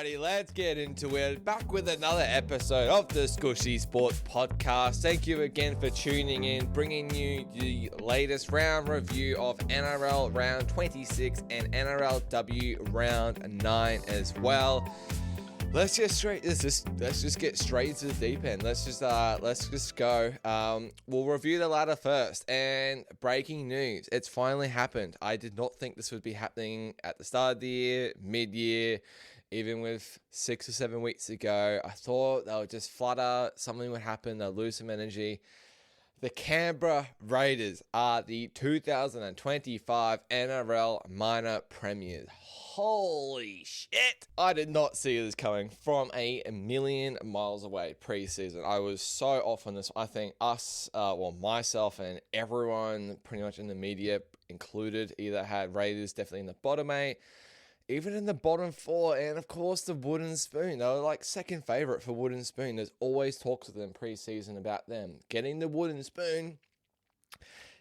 Alrighty, let's get into it. Back with another episode of the Scooshy Sports Podcast. Thank you again for tuning in, bringing you the latest round review of NRL Round 26 and NRLW Round 9 as well. Let's just get straight into the deep end. Let's just go. We'll review the ladder first. And breaking news, it's finally happened. I did not think this would be happening at the start of the year, mid-year, even with 6 or 7 weeks ago. I thought they would just flutter, something would happen, they'll lose some energy. The Canberra Raiders are the 2025 NRL Minor Premiers. Holy shit! I did not see this coming from a million miles away pre-season. I was so off on this. I think myself and everyone pretty much in the media included either had Raiders definitely in the bottom 8, even in the bottom 4, and of course the Wooden Spoon. They were like second favourite for Wooden Spoon. There's always talks with them pre-season about them getting the Wooden Spoon,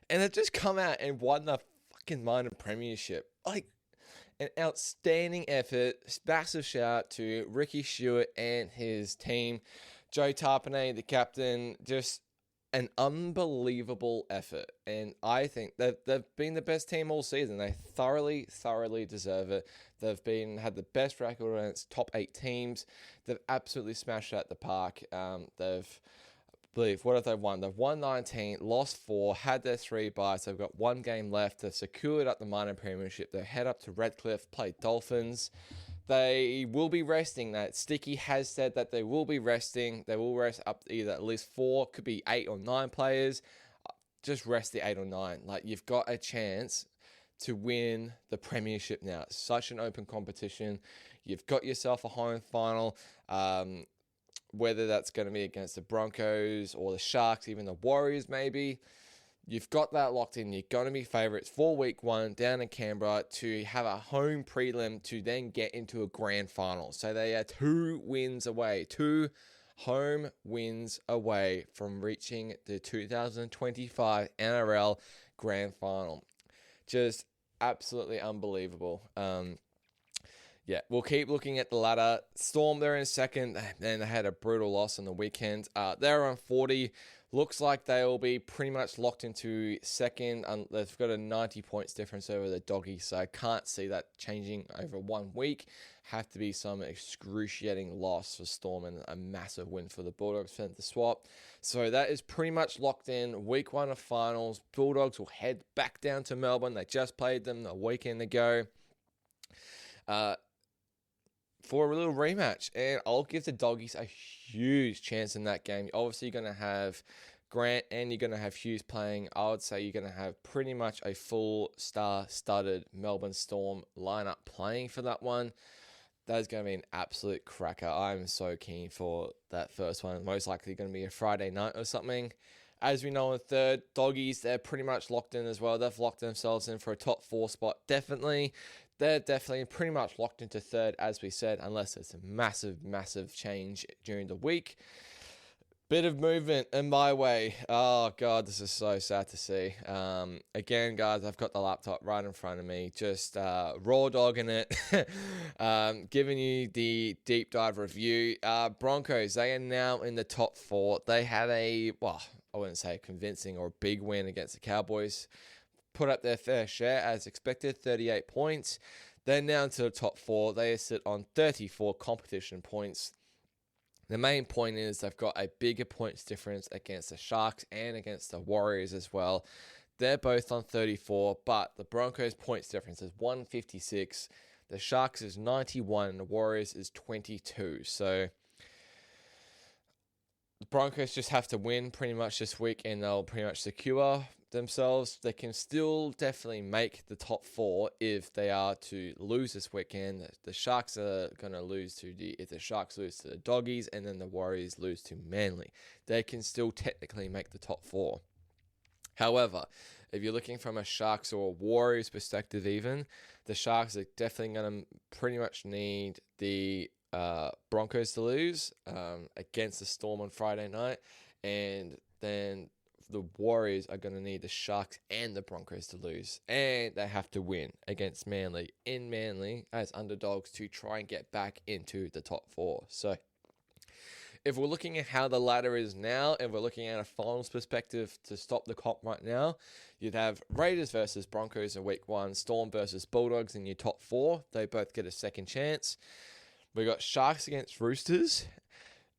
and they've just come out and won the fucking minor premiership. Like, an outstanding effort. Massive shout out to Ricky Stewart and his team. Joe Tarpanay, the captain, just an unbelievable effort, and I think they've been the best team all season. They thoroughly deserve it. They've had the best record against top 8 teams. They've absolutely smashed out the park. What have they won? They've won 19, lost 4, had their 3 byes. They've got 1 game left. They've secured up the minor premiership. They head up to Redcliffe, play Dolphins. They will be resting. That Sticky has said that they will be resting. They will rest up either at least 4, could be 8 or 9 players. Just rest the 8 or 9. Like, you've got a chance to win the premiership now. It's such an open competition. You've got yourself a home final. Whether that's going to be against the Broncos or the Sharks, even the Warriors maybe. You've got that locked in. You're going to be favourites for week 1 down in Canberra to have a home prelim to then get into a grand final. So they are 2 home wins away from reaching the 2025 NRL grand final. Just absolutely unbelievable. Yeah, we'll keep looking at the ladder. Storm, they're in second, and they had a brutal loss on the weekend. They're on 40. Looks like they will be pretty much locked into second. They've got a 90 points difference over the Doggies, so I can't see that changing over 1 week. Have to be some excruciating loss for Storm and a massive win for the Bulldogs for them to swap. So that is pretty much locked in. Week 1 of finals. Bulldogs will head back down to Melbourne. They just played them a weekend ago. For a little rematch, and I'll give the Doggies a huge chance in that game. Obviously, you're going to have Grant and you're going to have Hughes playing. I would say you're going to have pretty much a full star-studded Melbourne Storm lineup playing for that one. That is going to be an absolute cracker. I'm so keen for that first one. Most likely going to be a Friday night or something. As we know in third, Doggies, they're pretty much locked in as well. They've locked themselves in for a top 4 spot. Definitely. They're definitely pretty much locked into third, as we said, unless there's a massive change during the week. Bit of movement in my way. Oh, God, this is so sad to see. Again, guys, I've got the laptop right in front of me, just raw dogging it, giving you the deep dive review. Broncos, they are now in the top 4. They had I wouldn't say a convincing or a big win against the Cowboys. Put up their fair share as expected, 38 points. They're now into the top 4. They sit on 34 competition points. The main point is they've got a bigger points difference against the Sharks and against the Warriors as well. They're both on 34, but the Broncos' points difference is 156. The Sharks is 91 and the Warriors is 22. So the Broncos just have to win pretty much this week and they'll pretty much secure themselves. They can still definitely make the top 4 if they are to lose this weekend. The Sharks are going to lose if the Sharks lose to the Doggies and then the Warriors lose to Manly. They can still technically make the top 4. However, if you're looking from a Sharks or a Warriors perspective even, the Sharks are definitely going to pretty much need the Broncos to lose against the Storm on Friday night, and then the Warriors are going to need the Sharks and the Broncos to lose. And they have to win against Manly in Manly as underdogs to try and get back into the top 4. So if we're looking at how the ladder is now, and we're looking at a finals perspective to stop the comp right now, you'd have Raiders versus Broncos in week 1, Storm versus Bulldogs in your top 4. They both get a second chance. We've got Sharks against Roosters,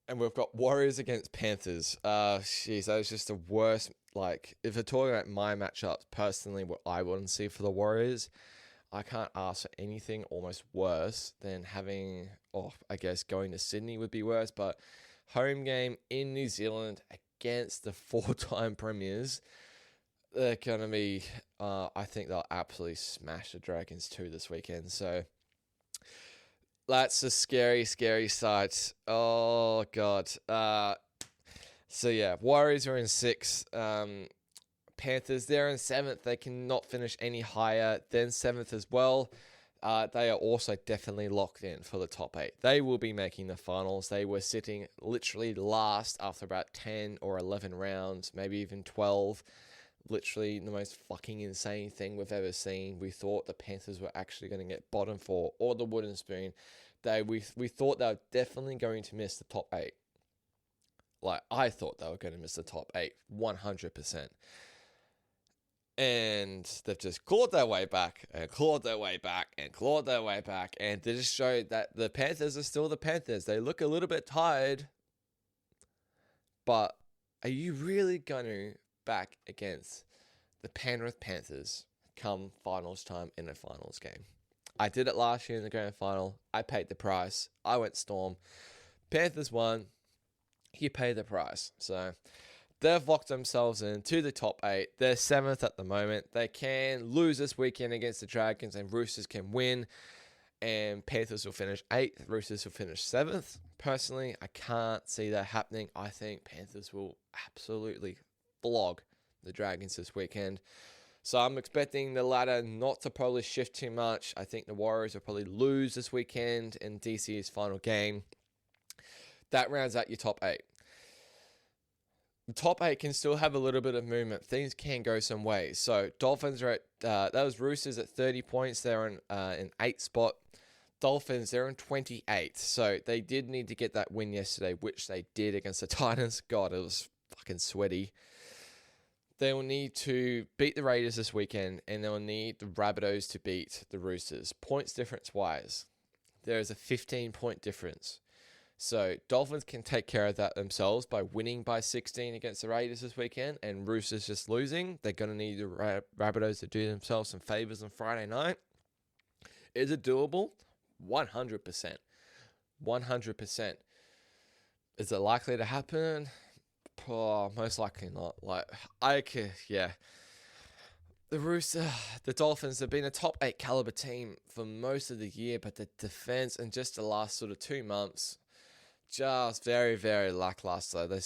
and we've got Warriors against Panthers. Jeez, that was just the worst. Like, if we're talking about my matchups, personally, what I want to see for the Warriors, I can't ask for anything almost worse than having, I guess going to Sydney would be worse, but home game in New Zealand against the 4-time premiers. They're going to be, I think they'll absolutely smash the Dragons too this weekend. So that's a scary, scary sight. Oh, God. So, yeah, Warriors are in 6th. Panthers, they're in 7th. They cannot finish any higher than 7th as well. They are also definitely locked in for the top 8. They will be making the finals. They were sitting literally last after about 10 or 11 rounds, maybe even 12. Literally the most fucking insane thing we've ever seen. We thought the Panthers were actually going to get bottom 4 or the wooden spoon. We thought they were definitely going to miss the top 8. Like, I thought they were going to miss the top 8, 100%. And they've just clawed their way back and clawed their way back and clawed their way back. And they just showed that the Panthers are still the Panthers. They look a little bit tired. But are you really going to back against the Penrith Panthers come finals time in a finals game? I did it last year in the grand final. I paid the price. I went Storm. Panthers won. You pay the price. So they've locked themselves into the top 8. They're 7th at the moment. They can lose this weekend against the Dragons and Roosters can win. And Panthers will finish 8th. Roosters will finish 7th. Personally, I can't see that happening. I think Panthers will absolutely flog the Dragons this weekend. So I'm expecting the ladder not to probably shift too much. I think the Warriors will probably lose this weekend in DC's final game. That rounds out your top 8. The top 8 can still have a little bit of movement. Things can go some ways. So Dolphins are at, that was Roosters at 30 points. They're in 8th spot. Dolphins, they're in 28th. So they did need to get that win yesterday, which they did against the Titans. God, it was fucking sweaty. They will need to beat the Raiders this weekend, and they'll need the Rabbitohs to beat the Roosters. Points difference-wise, there is a 15-point difference. So Dolphins can take care of that themselves by winning by 16 against the Raiders this weekend, and Roosters just losing. They're going to need the Rabbitohs to do themselves some favors on Friday night. Is it doable? 100%. 100%. Is it likely to happen? Most likely not. The Dolphins have been a top 8 caliber team for most of the year, but the defense and just the last sort of 2 months, just very, very lackluster. They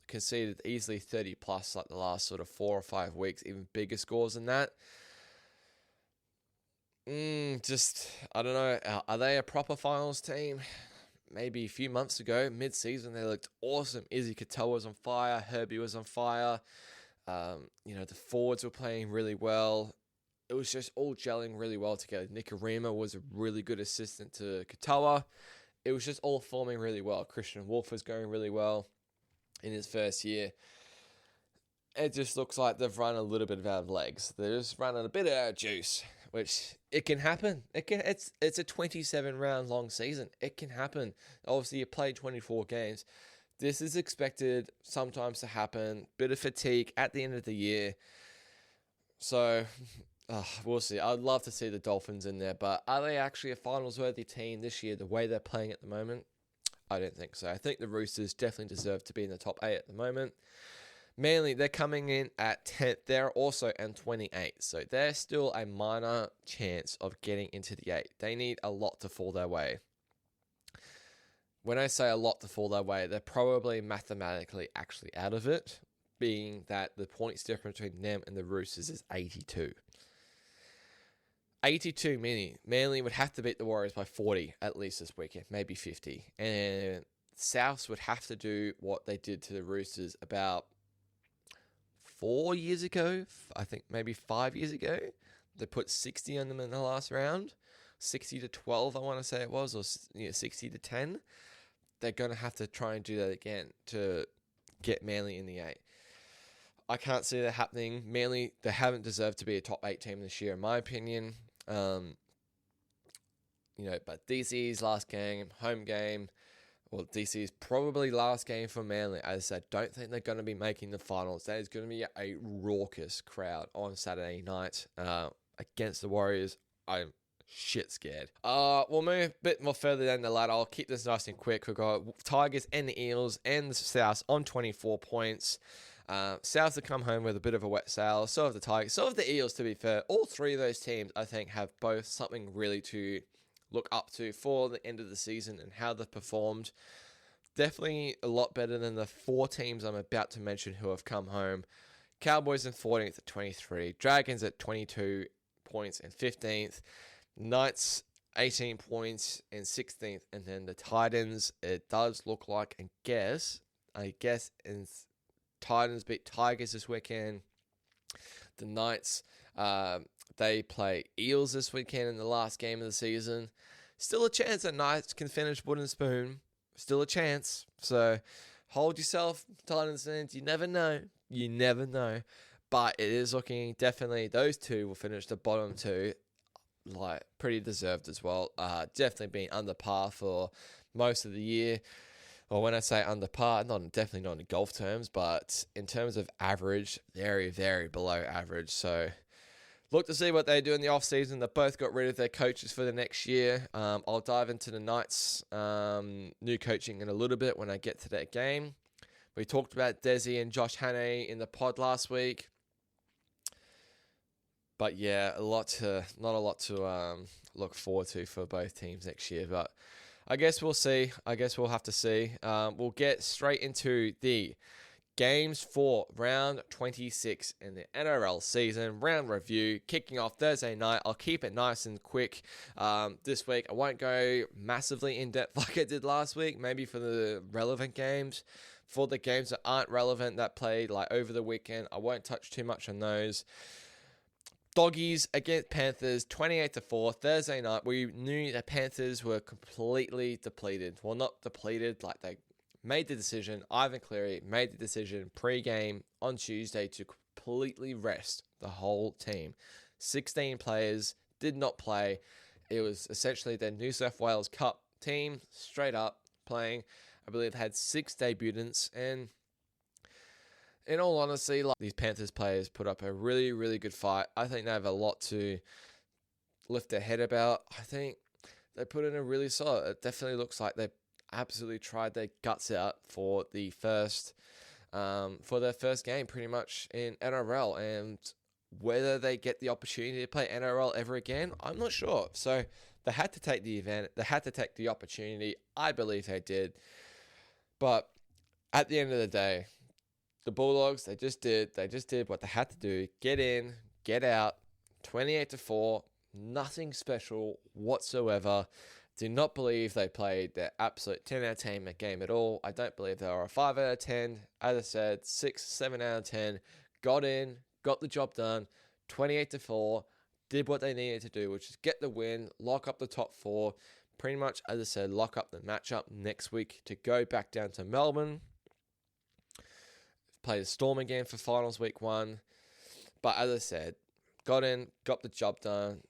conceded easily 30 plus like the last sort of 4 or 5 weeks, even bigger scores than that. I don't know. Are they a proper finals team? Maybe a few months ago, mid-season, they looked awesome. Izzy Katoa was on fire. Herbie was on fire. The forwards were playing really well. It was just all gelling really well together. Nikorima was a really good assistant to Katoa. It was just all forming really well. Christian Wolf was going really well in his first year. It just looks like they've run a little bit out of legs. They're just running a bit out of juice, which it can happen. It's a 27 round long season. It can happen. Obviously, you play 24 games. This is expected sometimes to happen. Bit of fatigue at the end of the year. So, we'll see. I'd love to see the Dolphins in there, but are they actually a finals-worthy team this year, the way they're playing at the moment? I don't think so. I think the Roosters definitely deserve to be in the top 8 at the moment. Manly, they're coming in at 10th. They're also in 28th. So they're still a minor chance of getting into the 8. They need a lot to fall their way. When I say a lot to fall their way, they're probably mathematically actually out of it, being that the points difference between them and the Roosters is 82. 82 Manly would have to beat the Warriors by 40 at least this weekend, maybe 50. And Souths would have to do what they did to the Roosters about 4 years ago, I think maybe 5 years ago, they put 60 on them in the last round, 60-12, I want to say it was, or 60-10. They're going to have to try and do that again to get Manly in the 8. I can't see that happening. Manly, they haven't deserved to be a top 8 team this year, in my opinion. But DC's last game, home game. Well, DC's probably last game for Manly. As I said, don't think they're going to be making the finals. That is going to be a raucous crowd on Saturday night against the Warriors. I'm shit scared. We'll move a bit more further down the ladder. I'll keep this nice and quick. We've got Tigers and the Eels and the Souths on 24 points. Souths have come home with a bit of a wet sail. So have the Tigers. So have the Eels, to be fair. All three of those teams, I think, have both something really to look up to for the end of the season and how they've performed. Definitely a lot better than the 4 teams I'm about to mention who have come home. Cowboys in 14th at 23. Dragons at 22 points and 15th. Knights 18 points and 16th. And then the Titans, it does look like, I guess, in Titans beat Tigers this weekend. The Knights, they play Eels this weekend in the last game of the season. Still a chance that Knights can finish wooden spoon. Still a chance. So hold yourself, Titans fans. You never know. You never know. But it is looking definitely, those two will finish the bottom 2. Like, pretty deserved as well. Definitely been under par for most of the year. Well, when I say under par, definitely not in golf terms, but in terms of average, very, very below average. So look to see what they do in the offseason. They both got rid of their coaches for the next year. I'll dive into the Knights' new coaching in a little bit when I get to that game. We talked about Desi and Josh Hannay in the pod last week. But yeah, not a lot to look forward to for both teams next year. But I guess we'll see. I guess we'll have to see. We'll get straight into the games for round 26 in the NRL season. Round review kicking off Thursday night. I'll keep it nice and quick this week. I won't go massively in depth like I did last week. Maybe for the relevant games. For the games that aren't relevant that played like over the weekend, I won't touch too much on those. Doggies against Panthers, 28-4, Thursday night. We knew the Panthers were completely depleted. Well, not depleted, like they made the decision. Ivan Cleary made the decision pre-game on Tuesday to completely rest the whole team. 16 players did not play. It was essentially the New South Wales Cup team, straight up playing. I believe they had 6 debutants, and in all honesty, like these Panthers players put up a really, really good fight. I think they have a lot to lift their head about. I think they put in a really solid. It definitely looks like they absolutely tried their guts out for their first game, pretty much in NRL. And whether they get the opportunity to play NRL ever again, I'm not sure. So they had to take the event. They had to take the opportunity. I believe they did. But at the end of the day, the Bulldogs, they just did what they had to do. Get in, get out, 28-4, nothing special whatsoever. Do not believe they played their absolute 10 out of 10 game at all. I don't believe they were a 5 out of 10. As I said, 6, 7 out of 10. Got in, got the job done, 28-4, did what they needed to do, which is get the win, lock up the top 4. Pretty much, as I said, lock up the matchup next week to go back down to Melbourne. Play the Storm again for finals week 1. But as I said, got in, got the job done.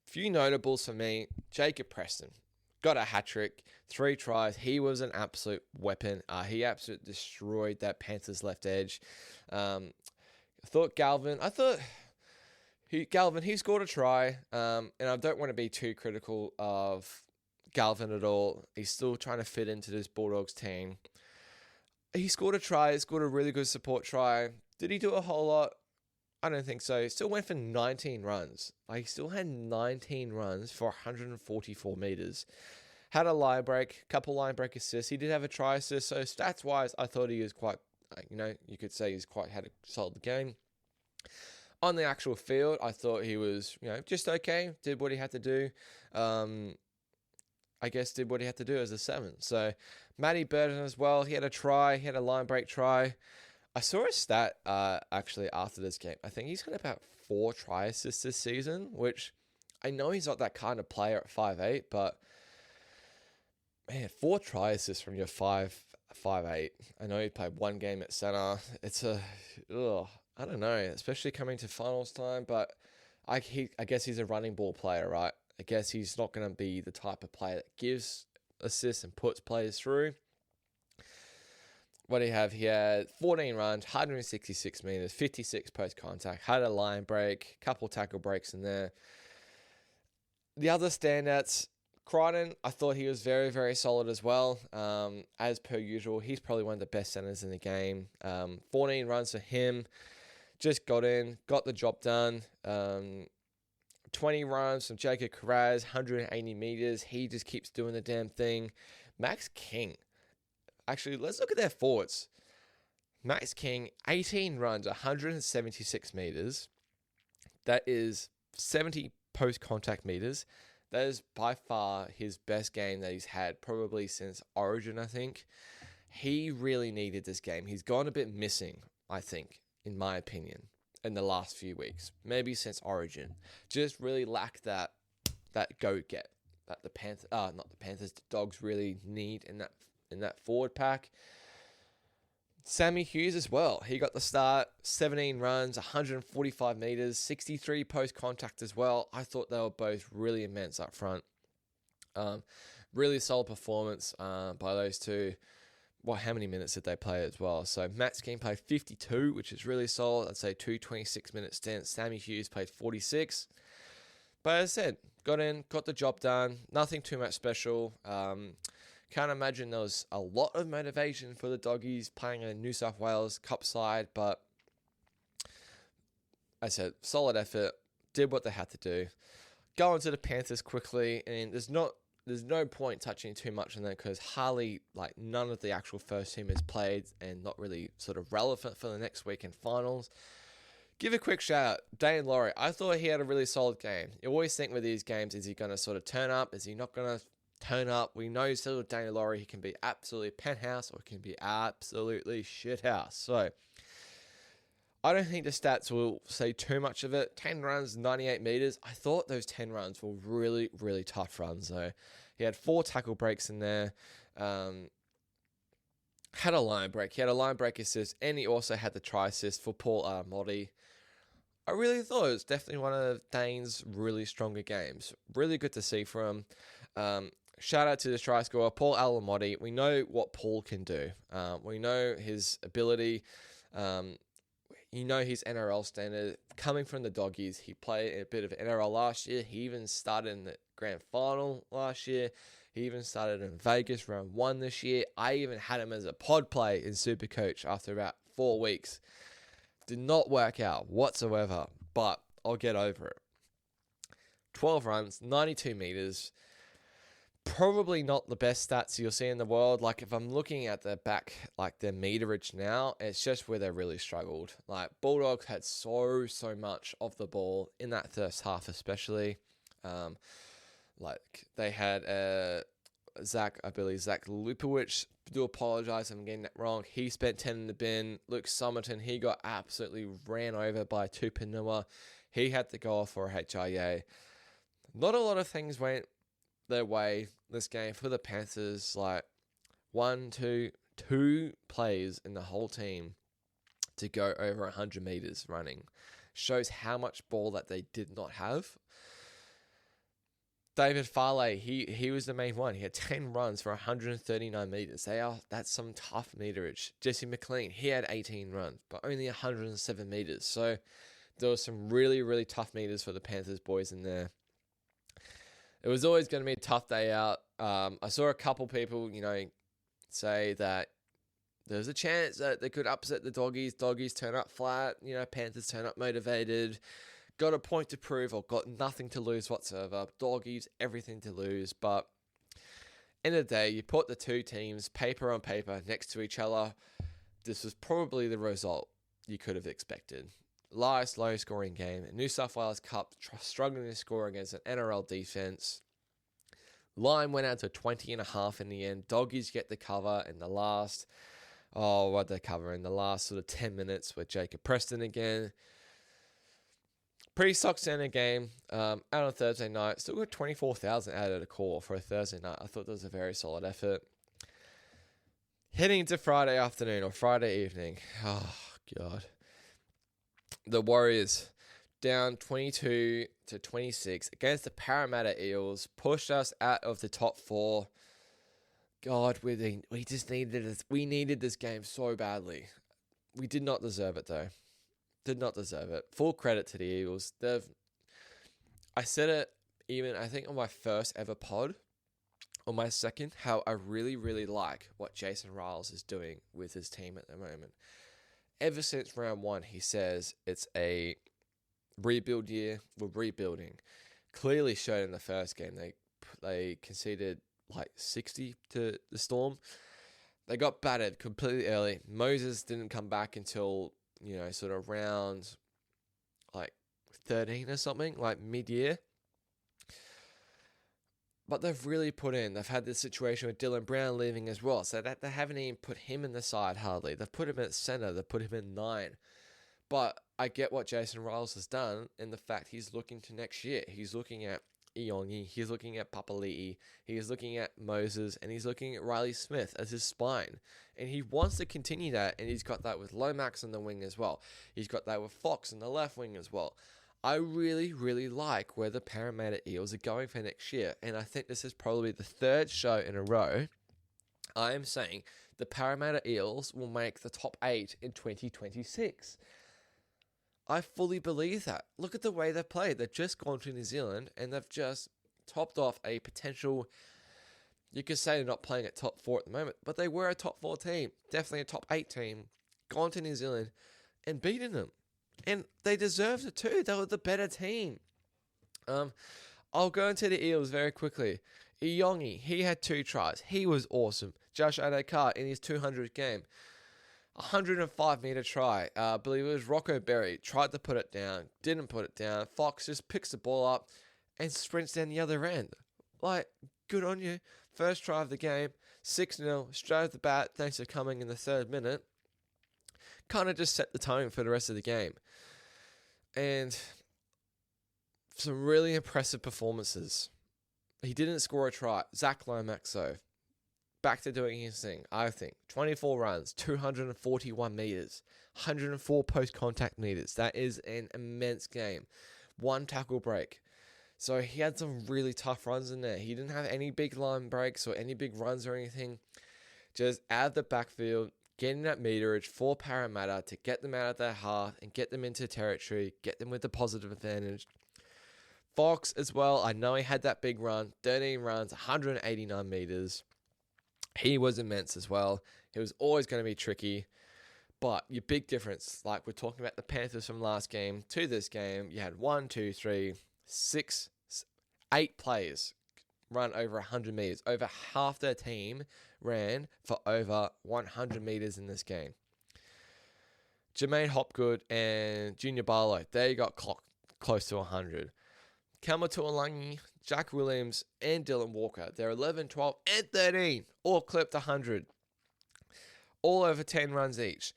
Few notables for me. Jacob Preston got a hat-trick, 3 tries. He was an absolute weapon. He absolutely destroyed that Panthers left edge. Galvin, he scored a try. And I don't want to be too critical of Galvin at all. He's still trying to fit into this Bulldogs team. He scored a try. He scored a really good support try. Did he do a whole lot? I don't think so. He still went for 19 runs. He still had 19 runs for 144 meters. Had a line break, couple line break assists. He did have a try assist. So stats-wise, I thought he was quite, you could say had a solid game. On the actual field, I thought he was, just okay. Did what he had to do. Did what he had to do as a 7. So Matty Burton as well. He had a try. He had a line break try. I saw a stat actually after this game. I think he's got about 4 try assists this season, which I know he's not that kind of player at 5'8", but man, 4 try assists from your 5'8". I know he played 1 game at center. It's I don't know, especially coming to finals time, but I guess he's a running ball player, right? I guess he's not going to be the type of player that gives assists and puts players through. What do you have? He had 14 runs, 166 meters, 56 post contact, had a line break, couple tackle breaks in there. The other standouts, Crichton, I thought he was very, very solid as well. As per usual, he's probably one of the best centers in the game. 14 runs for him, just got in, got the job done. 20 runs from Jacob Carraz, 180 meters. He just keeps doing the damn thing. Max King. Actually, let's look at their forwards. Max King, 18 runs, 176 meters. That is 70 post-contact meters. That is by far his best game that he's had, probably since Origin, I think. He really needed this game. He's gone a bit missing, I think, in my opinion, in the last few weeks. Maybe since Origin. Just really lacked that go-get that the Dogs really need in that forward pack. Sammy Hughes as well. He got the start, 17 runs, 145 meters, 63 post-contact as well. I thought they were both really immense up front. Really solid performance by those two. Well, how many minutes did they play as well? So Matt Skeen played 52, which is really solid. I'd say 2 26-minute stints. Sammy Hughes played 46. But as I said, got in, got the job done. Nothing too much special. Can't imagine there was a lot of motivation for the Doggies playing a New South Wales Cup side, but I said, solid effort, did what they had to do. Go on to the Panthers quickly, and there's no point touching too much on that because hardly, none of the actual first team is played and not really sort of relevant for the next weekend finals. Give a quick shout out, Dane Laurie. I thought he had a really solid game. You always think with these games, is he going to sort of turn up? Is he not going to turn up? We know still with Dane Laurie, he can be absolutely penthouse or he can be absolutely shithouse. So I don't think the stats will say too much of it. 10 runs, 98 meters. I thought those 10 runs were really, really tough runs though. He had 4 tackle breaks in there. Had a line break. He had a line break assist, and he also had the try assist for Paul Armotti. I really thought it was definitely one of Dane's really stronger games. Really good to see from him. Shout out to the try scorer, Paul Alamotti. We know what Paul can do. We know his ability. You know his NRL standard. Coming from the Doggies, he played a bit of NRL last year. He even started in the grand final last year. He even started in Vegas round 1 this year. I even had him as a pod play in Supercoach after about 4 weeks. Did not work out whatsoever, but I'll get over it. 12 runs, 92 meters. Probably not the best stats you'll see in the world. If I'm looking at the back, their meterage now, it's just where they really struggled. Bulldogs had so much of the ball in that first half, especially. They had Zach Lupowicz. Do apologize if I'm getting that wrong. He spent 10 in the bin. Luke Somerton, he got absolutely ran over by Tupanua. He had to go off for a HIA. Not a lot of things went their way this game for the Panthers. 2 plays in the whole team to go over 100 meters running. Shows how much ball that they did not have. David Farley, he was the main one. He had 10 runs for 139 meters. That's some tough meterage. Jesse McLean, he had 18 runs, but only 107 meters. So there was some really, really tough meters for the Panthers boys in there. It was always going to be a tough day out. I saw a couple people, say that there's a chance that they could upset the Doggies. Doggies turn up flat. Panthers turn up motivated. Got a point to prove or got nothing to lose whatsoever. Doggies, everything to lose. But end of the day, you put the two teams paper on paper next to each other. This was probably the result you could have expected. Last low scoring game. New South Wales Cup struggling to score against an NRL defense. Line went out to 20.5 in the end. Doggies get the cover in the last. what they cover in the last sort of 10 minutes with Jacob Preston again. Pretty stock standard game out on Thursday night. Still got 24,000 out of the core for a Thursday night. I thought that was a very solid effort. Heading into Friday afternoon or Friday evening. Oh, God. The Warriors down 22-26 against the Parramatta Eels. Pushed us out of the top 4. God, we needed this game so badly. We did not deserve it, though. Did not deserve it. Full credit to the Eagles. I said it even, I think, on my first ever pod, or my second, how I really, really like what Jason Riles is doing with his team at the moment. Ever since round 1, he says it's a rebuild year. We're rebuilding. Clearly showed in the first game. They conceded like 60 to the Storm. They got battered completely early. Moses didn't come back until, sort of round like 13 or something, like mid-year. But they've really put in. They've had this situation with Dylan Brown leaving as well, so that they haven't even put him in the side hardly. They've put him at centre. They've put him in 9. But I get what Jason Riles has done in the fact he's looking to next year. He's looking at Iongi, he's looking at Papali'i, he's looking at Moses, and he's looking at Riley Smith as his spine. And he wants to continue that, and he's got that with Lomax on the wing as well. He's got that with Fox on the left wing as well. I really, really like where the Parramatta Eels are going for next year, and I think this is probably the 3rd show in a row I am saying the Parramatta Eels will make the top 8 in 2026. I fully believe that. Look at the way they've played. They've just gone to New Zealand and they've just topped off a potential, you could say they're not playing at top 4 at the moment, but they were a top 4 team, definitely a top 8 team, gone to New Zealand and beaten them. And they deserved it too. They were the better team. I'll go into the Eels very quickly. Iongi, he had 2 tries. He was awesome. Josh Adokar in his 200th game. 105-metre try. I believe it was Rocco Berry. Tried to put it down. Didn't put it down. Fox just picks the ball up and sprints down the other end. Like, good on you. First try of the game. 6-0. Straight off the bat. Thanks for coming in the 3rd minute. Kind of just set the tone for the rest of the game. And some really impressive performances. He didn't score a try. Zach Lomax, though. Back to doing his thing, I think. 24 runs, 241 metres, 104 post-contact metres. That is an immense game. 1 tackle break. So he had some really tough runs in there. He didn't have any big line breaks or any big runs or anything. Just out of the backfield, getting that meterage for Parramatta to get them out of their half and get them into territory, get them with the positive advantage. Fox as well, I know he had that big run, 13 runs, 189 metres. He was immense as well. He was always going to be tricky. But your big difference, like we're talking about the Panthers from last game to this game, you had 8 players run over 100 metres. Over half their team ran for over 100 metres in this game. Jermaine Hopgood and Junior Barlow, they got close to 100. Kelma Tuolangi, Jack Williams, and Dylan Walker, they're 11, 12, and 13, all clipped 100. All over 10 runs each.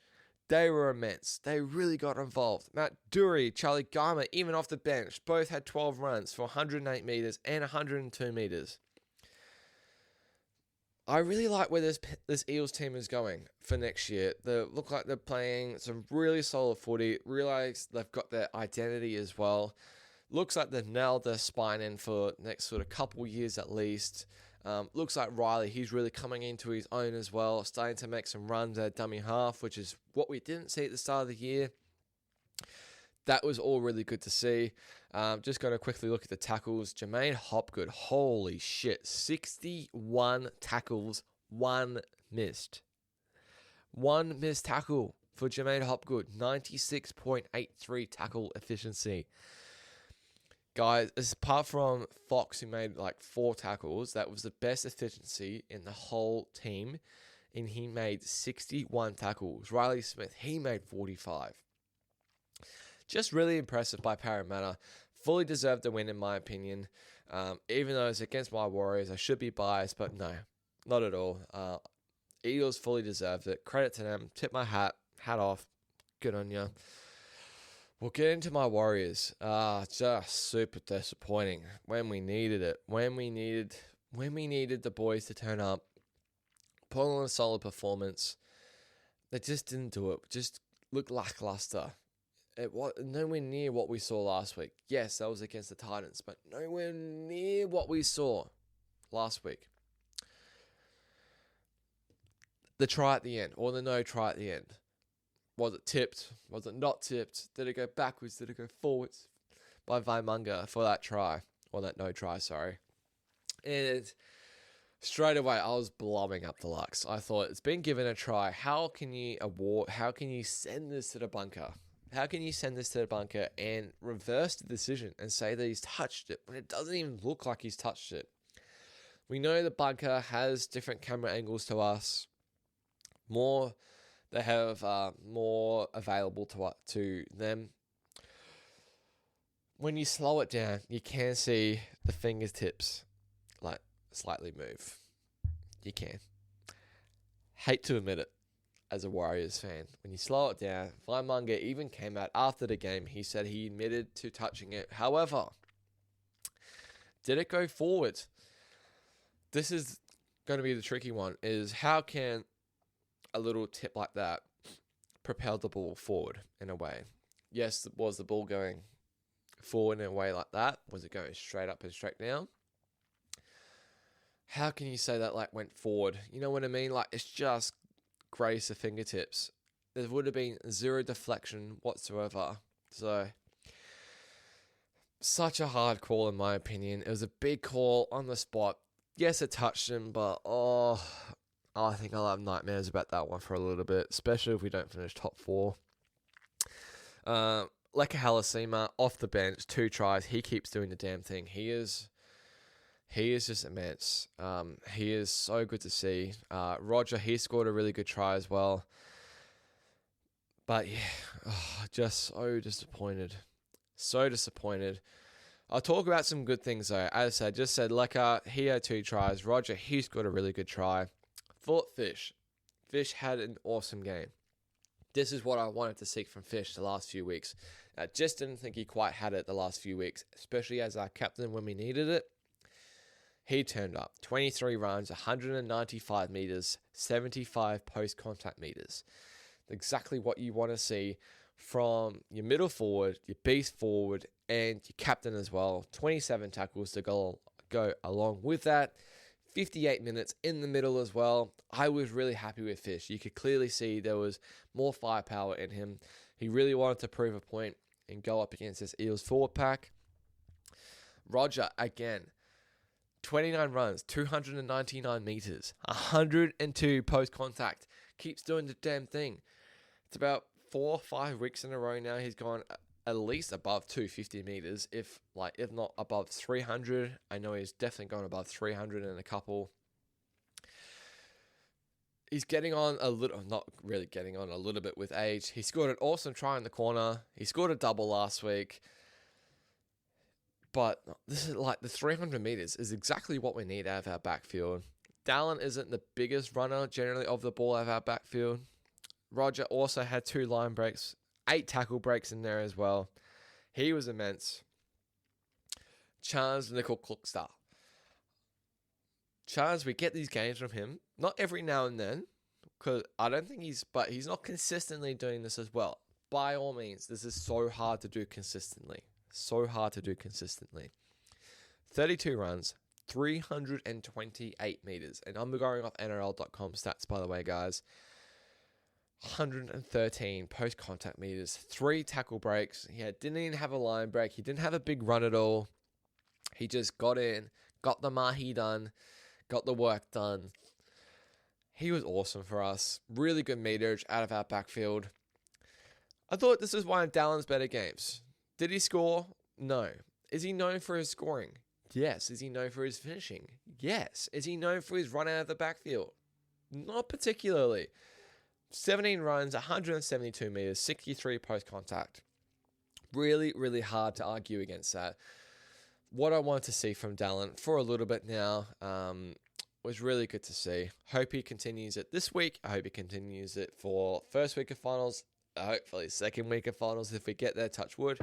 They were immense. They really got involved. Matt Dury, Charlie Garmer, even off the bench, both had 12 runs for 108 metres and 102 metres. I really like where this Eels team is going for next year. They look like they're playing some really solid footy. Realize they've got their identity as well. Looks like they've nailed their spine in for the next sort of couple years at least. Looks like Riley, he's really coming into his own as well, starting to make some runs at dummy half, which is what we didn't see at the start of the year. That was all really good to see. Just going to quickly look at the tackles. Jermaine Hopgood, holy shit, 61 tackles, 1 missed. 1 missed tackle for Jermaine Hopgood, 96.83 tackle efficiency. Guys, apart from Fox, who made like 4 tackles, that was the best efficiency in the whole team, and he made 61 tackles. Riley Smith, he made 45. Just really impressive by Parramatta. Fully deserved the win, in my opinion. Even though it's against my Warriors, I should be biased, but no, not at all. Eagles fully deserved it. Credit to them. Tip my hat off. Good on you. We'll get into my Warriors. Just super disappointing when we needed it. When we needed the boys to turn up, put on a solid performance. They just didn't do it. Just looked lackluster. It was nowhere near what we saw last week. Yes, that was against the Titans, but nowhere near what we saw last week. The try at the end, or the no try at the end. Was it tipped? Was it not tipped? Did it go backwards? Did it go forwards? By Vaimunga for that try. Or that no try, sorry. And straight away, I was blowing up the Lux. I thought, it's been given a try. How can you send this to the bunker? How can you send this to the bunker and reverse the decision and say that he's touched it when it doesn't even look like he's touched it? We know the bunker has different camera angles to us. They have more available to them. When you slow it down, you can see the fingertips like slightly move. You can. Hate to admit it as a Warriors fan. When you slow it down, Vaimunga even came out after the game. He said he admitted to touching it. However, did it go forward? This is going to be the tricky one, is how can a little tip like that propel the ball forward in a way? Yes, was the ball going forward in a way like that? Was it going straight up and straight down? How can you say that like went forward? You know what I mean? Like it's just grace the fingertips. There would have been zero deflection whatsoever. So such a hard call in my opinion. It was a big call on the spot. Yes, it touched him, but I think I'll have nightmares about that one for a little bit, especially if we don't finish top 4. Leka Halasima off the bench, 2 tries. He keeps doing the damn thing. He is just immense. He is so good to see. Roger, he scored a really good try as well. But yeah, just so disappointed. So disappointed. I'll talk about some good things though. As I just said, Leka, he had 2 tries. Roger, he scored a really good try. Thought Fish had an awesome game. This is what I wanted to see from Fish the last few weeks. I just didn't think he quite had it the last few weeks, especially as our captain when we needed it. He turned up. 23 runs, 195 meters, 75 post-contact meters. Exactly what you want to see from your middle forward, your beast forward, and your captain as well. 27 tackles to go along with that. 58 minutes in the middle as well. I was really happy with Fish. You could clearly see there was more firepower in him. He really wanted to prove a point and go up against this Eels forward pack. Roger, again, 29 runs, 299 meters, 102 post-contact. Keeps doing the damn thing. It's about 4 or 5 weeks in a row now. He's gone at least above 250 meters, if not above 300. I know he's definitely gone above 300 in a couple. He's getting on a little, not really getting on a little bit with age. He scored an awesome try in the corner. He scored a double last week. But this is like the 300 meters is exactly what we need out of our backfield. Dallin isn't the biggest runner generally of the ball out of our backfield. Roger also had 2 line breaks, 8 tackle breaks in there as well. He was immense. Charles Nickel-Kluxtar. Charles, we get these games from him, not every now and then, because I don't think he's not consistently doing this as well. By all means, this is so hard to do consistently. 32 runs, 328 meters. And I'm going off NRL.com stats, by the way, guys. 113 post-contact meters, 3 tackle breaks. He didn't even have a line break. He didn't have a big run at all. He just got in, got the mahi done, got the work done. He was awesome for us. Really good meterage out of our backfield. I thought this was one of Dallin's better games. Did he score? No. Is he known for his scoring? Yes. Is he known for his finishing? Yes. Is he known for his run out of the backfield? Not particularly. 17 runs, 172 meters, 63 post-contact. Really, really hard to argue against that. What I want to see from Dallin for a little bit now, was really good to see. Hope he continues it this week. I hope he continues it for first week of finals. Hopefully second week of finals if we get there, touch wood.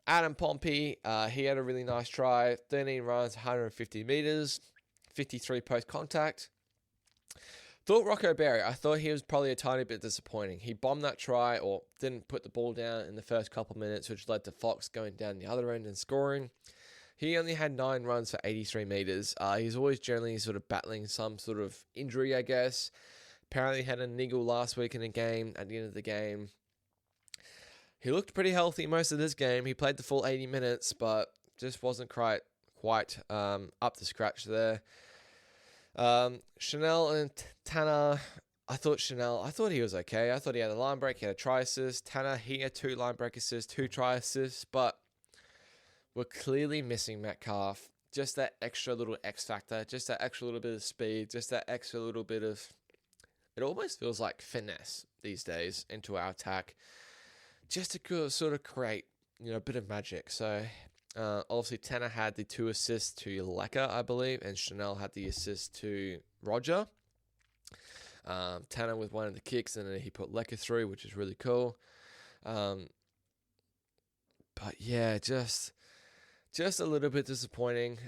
Adam Pompey, he had a really nice try. 13 runs, 150 metres, 53 post-contact. Thought Rocco Berry, I thought he was probably a tiny bit disappointing. He bombed that try or didn't put the ball down in the first couple of minutes, which led to Fox going down the other end and scoring. He only had 9 runs for 83 metres. He's always generally sort of battling some sort of injury, I guess. Apparently had a niggle last week in a game at the end of the game. He looked pretty healthy most of this game. He played the full 80 minutes, but just wasn't quite up to scratch there. Chanel and Tanner, I thought he was okay. I thought he had a line break, he had a try assist. Tanner, he had 2 line break assists, 2 try assists, but we're clearly missing Metcalf. Just that extra little X factor, just that extra little bit of speed, just that extra little bit of, it almost feels like finesse these days into our attack, just to sort of create, a bit of magic. So, obviously, Tanner had the 2 assists to Lecker, I believe, and Chanel had the assist to Roger. Tanner with one of the kicks, and then he put Lecker through, which is really cool. But yeah, just a little bit disappointing.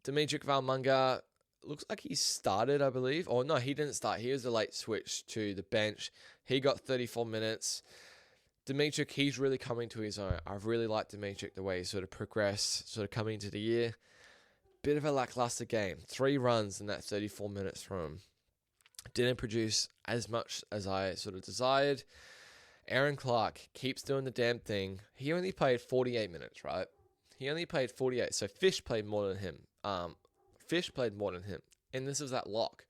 Dimitri Valmunga looks like he started, I believe. Or no, he didn't start. He was a late switch to the bench. He got 34 minutes. Dimitri, he's really coming to his own. I've really liked Dimitri, the way he sort of progressed, sort of coming into the year. Bit of a lackluster game. 3 runs in that 34 minutes from him. Didn't produce as much as I sort of desired. Aaron Clark keeps doing the damn thing. He only played 48 minutes, right? He only played 48. So Fish played more than him. And this is that lock.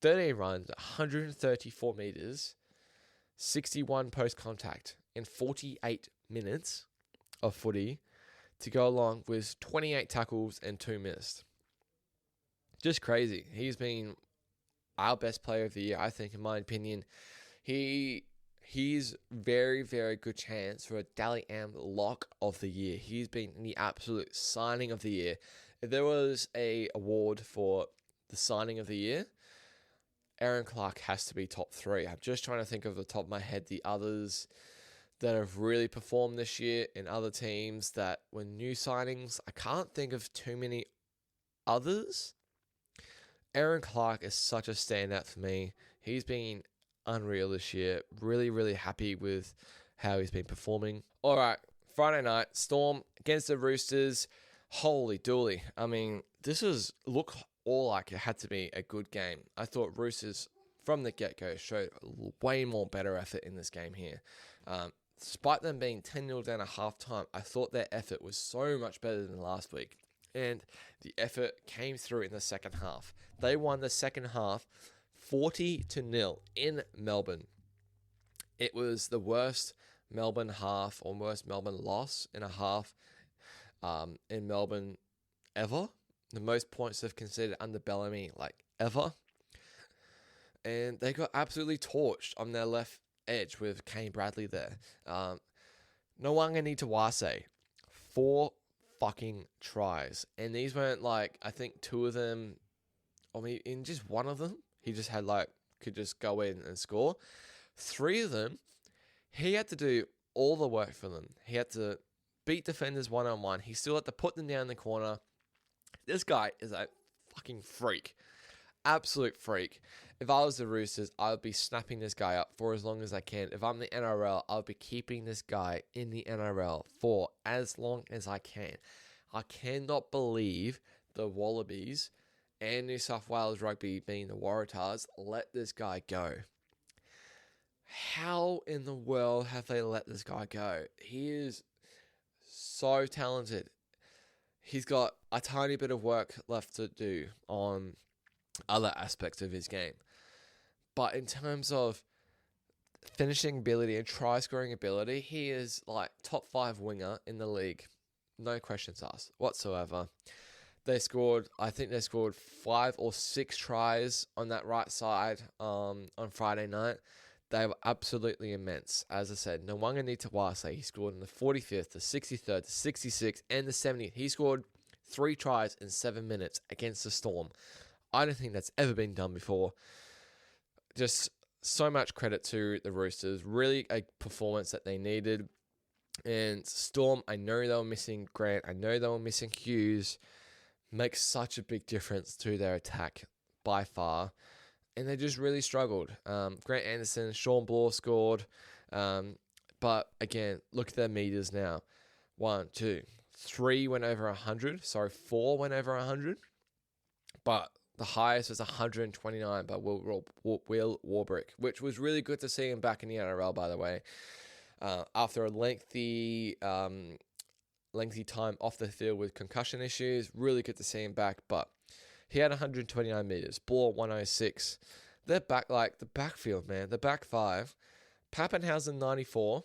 13 runs, 134 meters. 61 post-contact in 48 minutes of footy to go along with 28 tackles and 2 missed. Just crazy. He's been our best player of the year, I think, in my opinion. He's very, very good chance for a Dally M lock of the year. He's been the absolute signing of the year. If there was a award for the signing of the year, Aaron Clark has to be top 3. I'm just trying to think of the top of my head the others that have really performed this year in other teams that were new signings. I can't think of too many others. Aaron Clark is such a standout for me. He's been unreal this year. Really, really happy with how he's been performing. All right, Friday night, Storm against the Roosters. Holy dooly. I mean, this looked all like it had to be a good game. I thought Roosters, from the get-go, showed way more better effort in this game here. Despite them being 10-0 down at halftime, I thought their effort was so much better than last week. And the effort came through in the second half. They won the second half 40-0 in Melbourne. It was the worst Melbourne half or worst Melbourne loss in a half in Melbourne ever. The most points they've conceded under Bellamy, ever. And they got absolutely torched on their left edge with Kane Bradley there. Nwanga 4 fucking tries. And these weren't I think 2 of them, or maybe in just one of them, he just had could just go in and score. 3 of them, he had to do all the work for them. He had to beat defenders one-on-one. He still had to put them down in the corner. This guy is a fucking freak. Absolute freak. If I was the Roosters, I would be snapping this guy up for as long as I can. If I'm the NRL, I would be keeping this guy in the NRL for as long as I can. I cannot believe the Wallabies and New South Wales Rugby, being the Waratahs, let this guy go. How in the world have they let this guy go? He is so talented. He's got a tiny bit of work left to do on other aspects of his game. But in terms of finishing ability and try-scoring ability, he is top 5 winger in the league. No questions asked whatsoever. I think they scored 5 or 6 tries on that right side on Friday night. They were absolutely immense. As I said, Nwanga he scored in the 45th, the 63rd, the 66th, and the 70th. He scored 3 tries in 7 minutes against the Storm. I don't think that's ever been done before. Just so much credit to the Roosters. Really a performance that they needed. And Storm, I know they were missing Grant. I know they were missing Hughes. Makes such a big difference to their attack by far. And they just really struggled. Grant Anderson, Sean Bloor scored. But again, look at their meters now. 1, 2, 3 went over 100. Sorry, 4 went over 100. But the highest was 129 by Will Warbrick, which was really good to see him back in the NRL, by the way. After a lengthy time off the field with concussion issues, really good to see him back. But he had 129 meters, Bloor 106. They're back, like the backfield, man. The back five, Pappenhausen 94,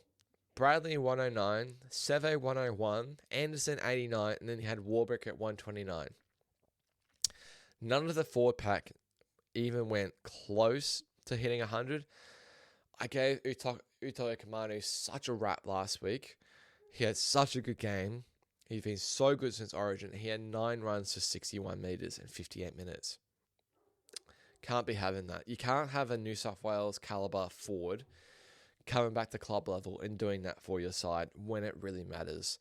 Bradley 109, Seve 101, Anderson 89, and then you had Warbrick at 129. None of the forward pack even went close to hitting 100. I gave Utoya Kamanu such a rap last week. He had such a good game. He's been so good since Origin. He had 9 runs for 61 metres in 58 minutes. Can't be having that. You can't have a New South Wales calibre forward coming back to club level and doing that for your side when it really matters.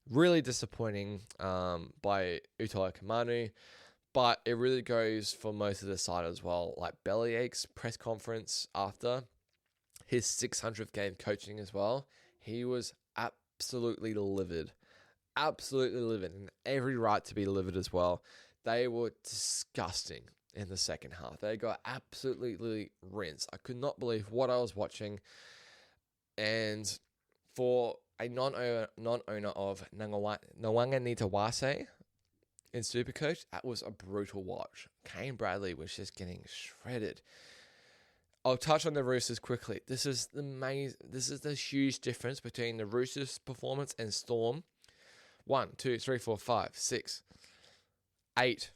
Really disappointing by Utoya Kamanu, but it really goes for most of the side as well. Like Bellyache's press conference after his 600th game coaching as well, he was absolutely livid. Absolutely livid, and every right to be livid as well. They were disgusting in the second half. They got absolutely rinsed. I could not believe what I was watching. And for a non-owner of Nwanganitawase in Supercoach, that was a brutal watch. Kane Bradley was just getting shredded. I'll touch on the Roosters quickly. This is the huge difference between the Roosters' performance and Storm. 1, 2, 3, 4, 5, 6, 8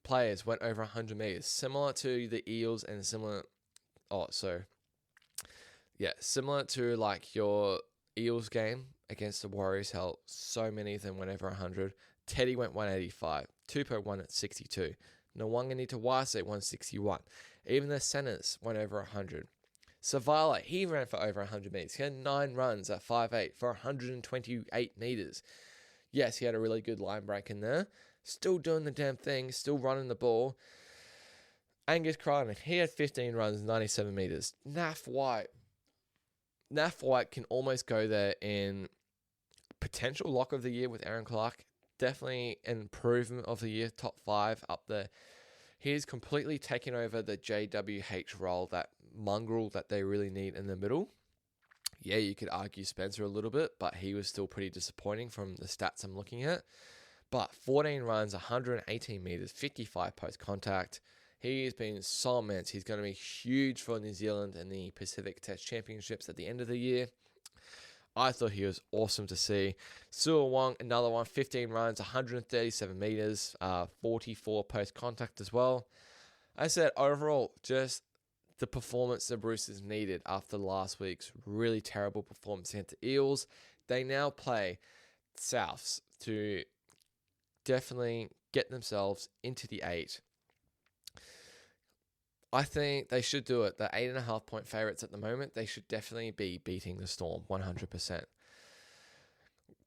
players went over 100 meters, similar to the Eels and similar to like your Eels game against the Warriors. Hell, so many of them went over 100. Teddy went 185. Tupou won at 62. Nwanganitawase 161. Even the centers went over 100. Savala, he ran for over 100 meters. He had 9 runs at 5'8" for 128 meters. Yes, he had a really good line break in there. Still doing the damn thing. Still running the ball. Angus Crichton, he had 15 runs, 97 meters. Naff White can almost go there in potential lock of the year with Aaron Clark. Definitely an improvement of the year, top 5 up there. He's completely taken over the JWH role, that mongrel that they really need in the middle. Yeah, you could argue Spencer a little bit, but he was still pretty disappointing from the stats I'm looking at. But 14 runs, 118 meters, 55 post contact. He's been so immense. He's going to be huge for New Zealand in the Pacific Test Championships at the end of the year. I thought he was awesome to see. Sua Wong, another one, 15 runs, 137 meters, 44 post contact as well. I said overall, just the performance the Roosters needed after last week's really terrible performance against the Eels. They now play Souths to definitely get themselves into the 8. I think they should do it. They're 8.5 point favourites at the moment. They should definitely be beating the Storm 100%.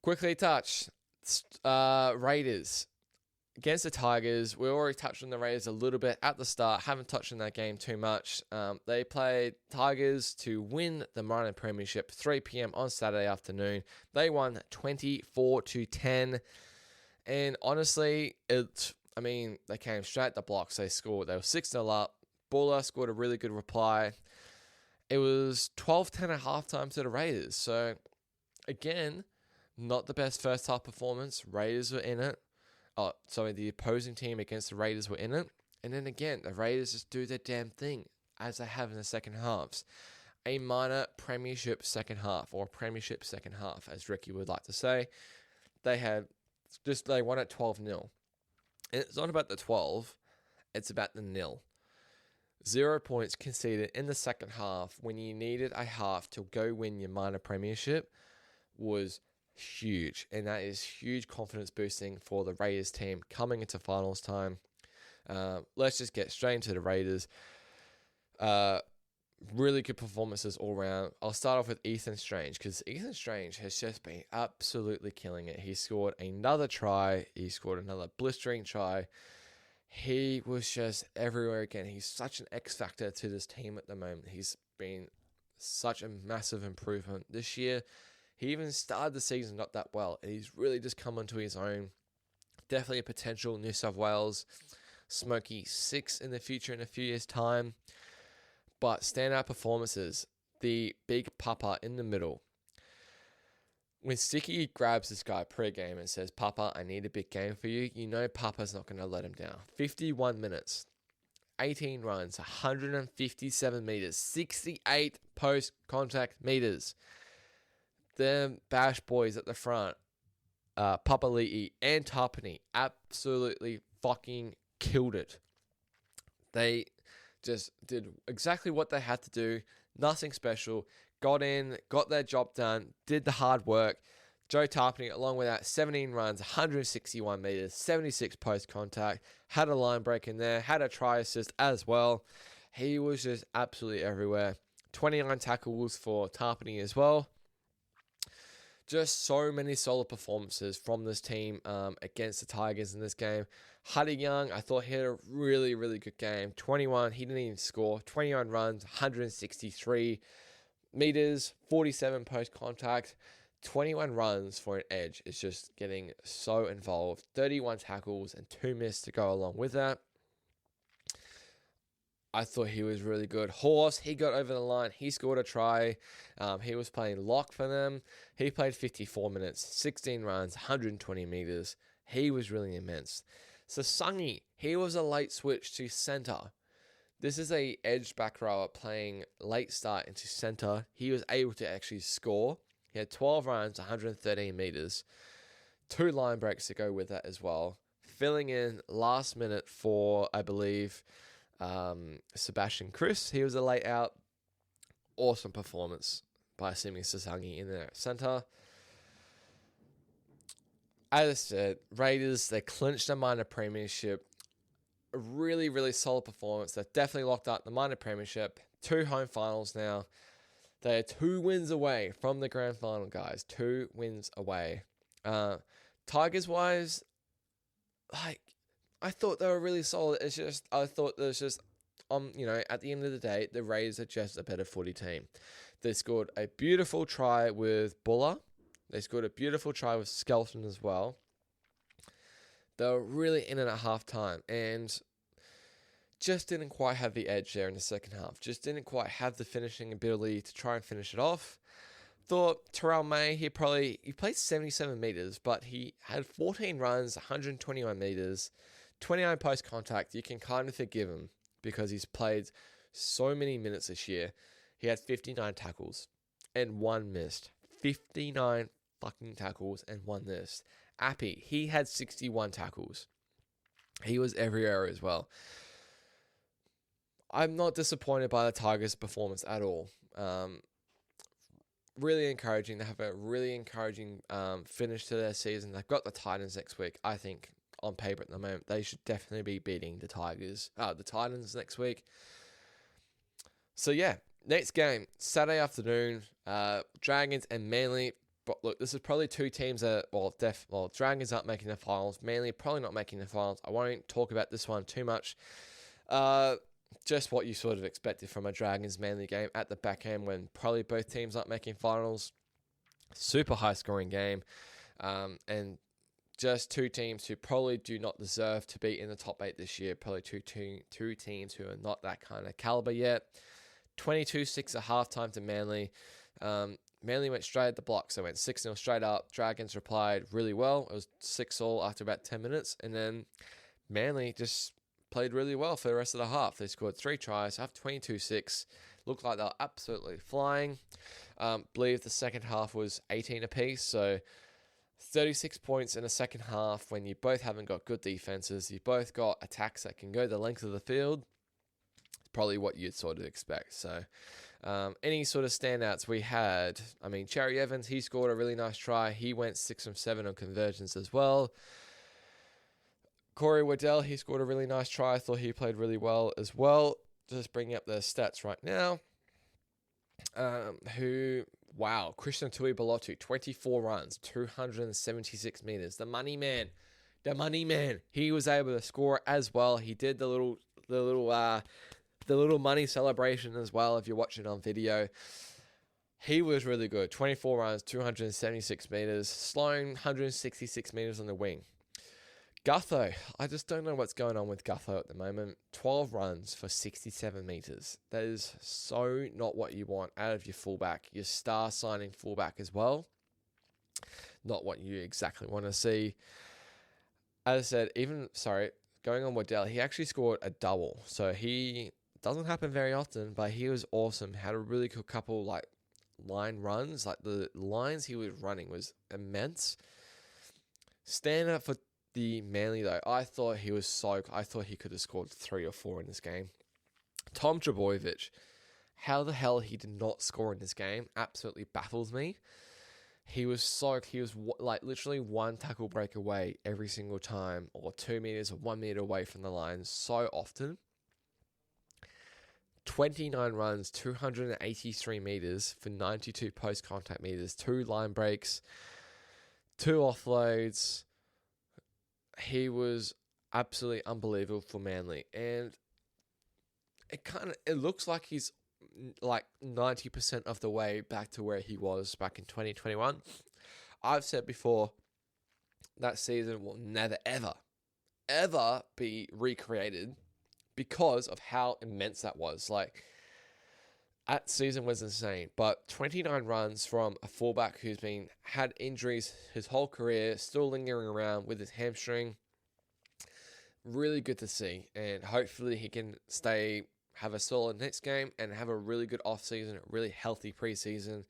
Quickly touch Raiders against the Tigers. We already touched on the Raiders a little bit at the start. Haven't touched on that game too much. They played Tigers to win the minor premiership 3 p.m. on Saturday afternoon. They won 24-10. And honestly, they came straight at the blocks. They scored. They were 6-0 up. Buller scored a really good reply. It was 12-10 at halftime to the Raiders. So, again, not the best first half performance. Raiders were in it. The opposing team against the Raiders were in it. And then again, the Raiders just do their damn thing, as they have in the second halves. A minor premiership second half, or premiership second half, as Ricky would like to say. They won at 12-0. And it's not about the 12, it's about the 0. 0 points conceded in the second half when you needed a half to go win your minor premiership was huge. And that is huge confidence boosting for the Raiders team coming into finals time. Let's just get straight into the Raiders. Really good performances all around. I'll start off with Ethan Strange, because Ethan Strange has just been absolutely killing it. He scored another try. He scored another blistering try. He was just everywhere again. He's such an X factor to this team at the moment. He's been such a massive improvement this year. He even started the season not that well, and he's really just come onto his own. Definitely a potential New South Wales Smoky 6 in the future in a few years' time. But standout performances, the big papa in the middle. When Sticky grabs this guy pre-game and says, "Papa, I need a big game for you," you know Papa's not going to let him down. 51 minutes, 18 runs, 157 meters, 68 post-contact meters. The Bash boys at the front, Papali'i and Tarpany, absolutely fucking killed it. They just did exactly what they had to do. Nothing special. Got in, got their job done, did the hard work. Joe Tarpany, along with that, 17 runs, 161 meters, 76 post contact, had a line break in there, had a try assist as well. He was just absolutely everywhere. 29 tackles for Tarpany as well. Just so many solid performances from this team against the Tigers in this game. Huddy Young, I thought he had a really, really good game. 21, he didn't even score. 21 runs, 163 meters, 47 post-contact. 21 runs for an edge is just getting so involved. 31 tackles and 2 missed to go along with that. I thought he was really good. Horse, he got over the line. He scored a try. He was playing lock for them. He played 54 minutes, 16 runs, 120 meters. He was really immense. Sasangi, he was a late switch to center. This is a edge back rower playing late start into center. He was able to actually score. He had 12 runs, 113 meters. 2 line breaks to go with that as well. Filling in last minute for, I believe, Sebastian Chris. He was a late out. Awesome performance by Simi Sasangi in there at center. As I said, Raiders, they clinched a minor premiership. A really, really solid performance. They've definitely locked up the minor premiership. 2 home finals now. They are 2 wins away from the grand final, guys. 2 wins away. Tigers-wise, I thought they were really solid. It's just, I thought there's just, at the end of the day, the Raiders are just a better footy team. They scored a beautiful try with Buller. They scored a beautiful try with Skelton as well. They were really in it at halftime and just didn't quite have the edge there in the second half. Just didn't quite have the finishing ability to try and finish it off. Thought Terrell May, he played 77 meters, but he had 14 runs, 121 meters, 29 post contact. You can kind of forgive him because he's played so many minutes this year. He had 59 tackles and 1 missed. 59 fucking tackles and 1 missed. Appy, he had 61 tackles. He was everywhere as well. I'm not disappointed by the Tigers' performance at all. Really encouraging. They have a really encouraging finish to their season. They've got the Titans next week. I think on paper at the moment, they should definitely be beating the Titans next week. So yeah, next game, Saturday afternoon, Dragons and Manly. But look, this is probably 2 teams that, Dragons aren't making the finals. Manly probably not making the finals. I won't talk about this one too much. Just what you sort of expected from a Dragons-Manly game at the back end when probably both teams aren't making finals. Super high-scoring game. And just 2 teams who probably do not deserve to be in the top 8 this year. Probably two teams who are not that kind of caliber yet. 22-6 at halftime to Manly. Manly went straight at the blocks. They went 6-0 straight up. Dragons replied really well. It was 6-all after about 10 minutes. And then Manly just played really well for the rest of the half. They scored 3 tries, after 22-6. Looked like they were absolutely flying. Believe the second half was 18 apiece, so 36 points in the second half when you both haven't got good defenses. You both got attacks that can go the length of the field. It's probably what you'd sort of expect. So Any sort of standouts we had? I mean, Cherry Evans, he scored a really nice try. He went 6 from 7 on conversions as well. Corey Waddell, he scored a really nice try. I thought he played really well as well. Just bringing up the stats right now. Christian Tuipulotu, 24 runs, 276 meters. The money man. He was able to score as well. He did the little money celebration as well. If you're watching on video, he was really good. 24 runs, 276 meters. Sloan, 166 meters on the wing. Gutho, I just don't know what's going on with Gutho at the moment. 12 runs for 67 meters. That is so not what you want out of your fullback, your star signing fullback as well. Not what you exactly want to see. As I said, going on Waddell, he actually scored a double. So he doesn't happen very often, but he was awesome. Had a really cool couple line runs. The lines he was running was immense. Stand up for the Manly though, I thought he could have scored 3 or 4 in this game. Tom Trbojevic, how the hell he did not score in this game absolutely baffles me. He was literally one tackle break away every single time, or 2 meters or 1 meter away from the line so often. 29 runs, 283 meters for 92 post-contact meters, 2 line breaks, 2 offloads. He was absolutely unbelievable for Manly, and it looks like he's 90% of the way back to where he was back in 2021. I've said before, that season will never ever be recreated because of how immense that was. That season was insane, but 29 runs from a fullback who's had injuries his whole career, still lingering around with his hamstring. Really good to see, and hopefully he can have a solid next game and have a really good off-season, a really healthy preseason.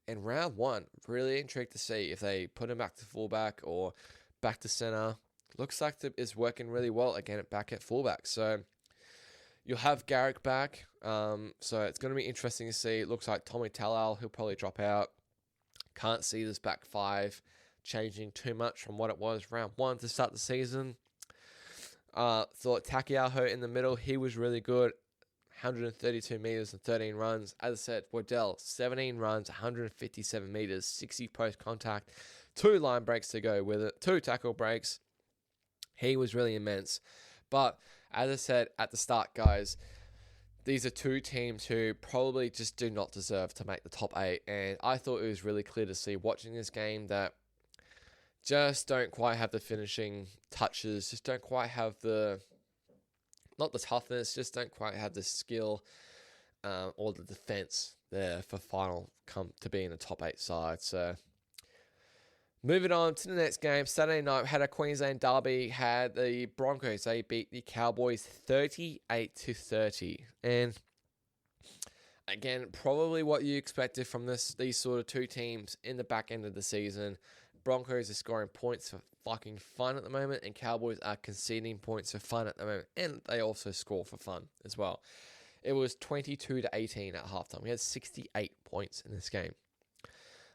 And round 1, really intrigued to see if they put him back to fullback or back to center. Looks like it's working really well again back at fullback. So you'll have Garrick back. So it's going to be interesting to see. It looks like Tommy Talal, he'll probably drop out. Can't see this back 5 changing too much from what it was round 1 to start the season. Thought Takiaho in the middle, he was really good. 132 meters and 13 runs. As I said, Waddell, 17 runs, 157 meters, 60 post-contact, 2 line breaks to go with it, 2 tackle breaks. He was really immense. But as I said at the start, guys, these are 2 teams who probably just do not deserve to make the top 8. And I thought it was really clear to see watching this game that just don't quite have the finishing touches, just don't quite have not the toughness, just don't quite have the skill or the defense there for final come to be in the top 8 side. So moving on to the next game, Saturday night, had a Queensland derby, had the Broncos. They beat the Cowboys 38-30. And again, probably what you expected from these sort of 2 teams in the back end of the season. Broncos are scoring points for fucking fun at the moment, and Cowboys are conceding points for fun at the moment, and they also score for fun as well. It was 22-18 at halftime. We had 68 points in this game.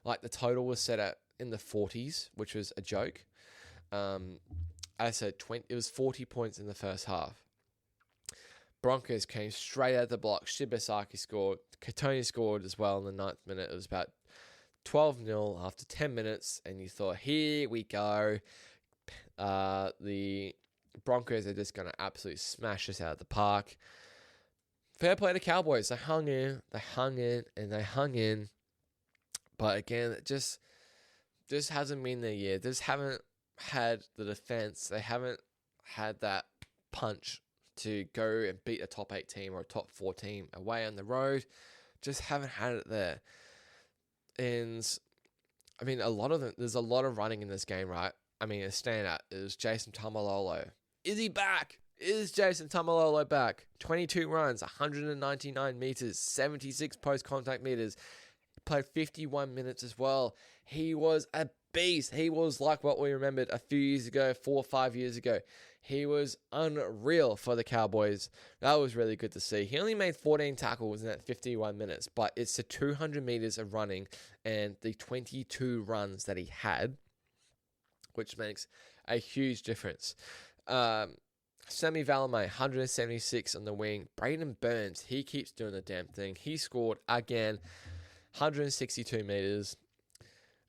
The total was set at in the 40s, which was a joke. As I said, it was 40 points in the first half. Broncos came straight out of the block. Shibasaki scored. Katoni scored as well in the 9th minute. It was about 12-0 after 10 minutes, and you thought, here we go. The Broncos are just going to absolutely smash us out of the park. Fair play to Cowboys. They hung in, and they hung in. But again, it just hasn't been their year. They just haven't had the defense. They haven't had that punch to go and beat a top 8 team or a top 4 team away on the road. Just haven't had it there. And I mean, there's a lot of running in this game, right? I mean, a standout is Jason Tamalolo. Is he back? Is Jason Tamalolo back? 22 runs, 199 meters, 76 post-contact meters. Played 51 minutes as well. He was a beast. He was like what we remembered a few years ago, 4 or 5 years ago. He was unreal for the Cowboys. That was really good to see. He only made 14 tackles in that 51 minutes, but it's the 200 meters of running and the 22 runs that he had, which makes a huge difference. Sammy Valame, 176 on the wing. Braden Burns, he keeps doing the damn thing. He scored again, 162 meters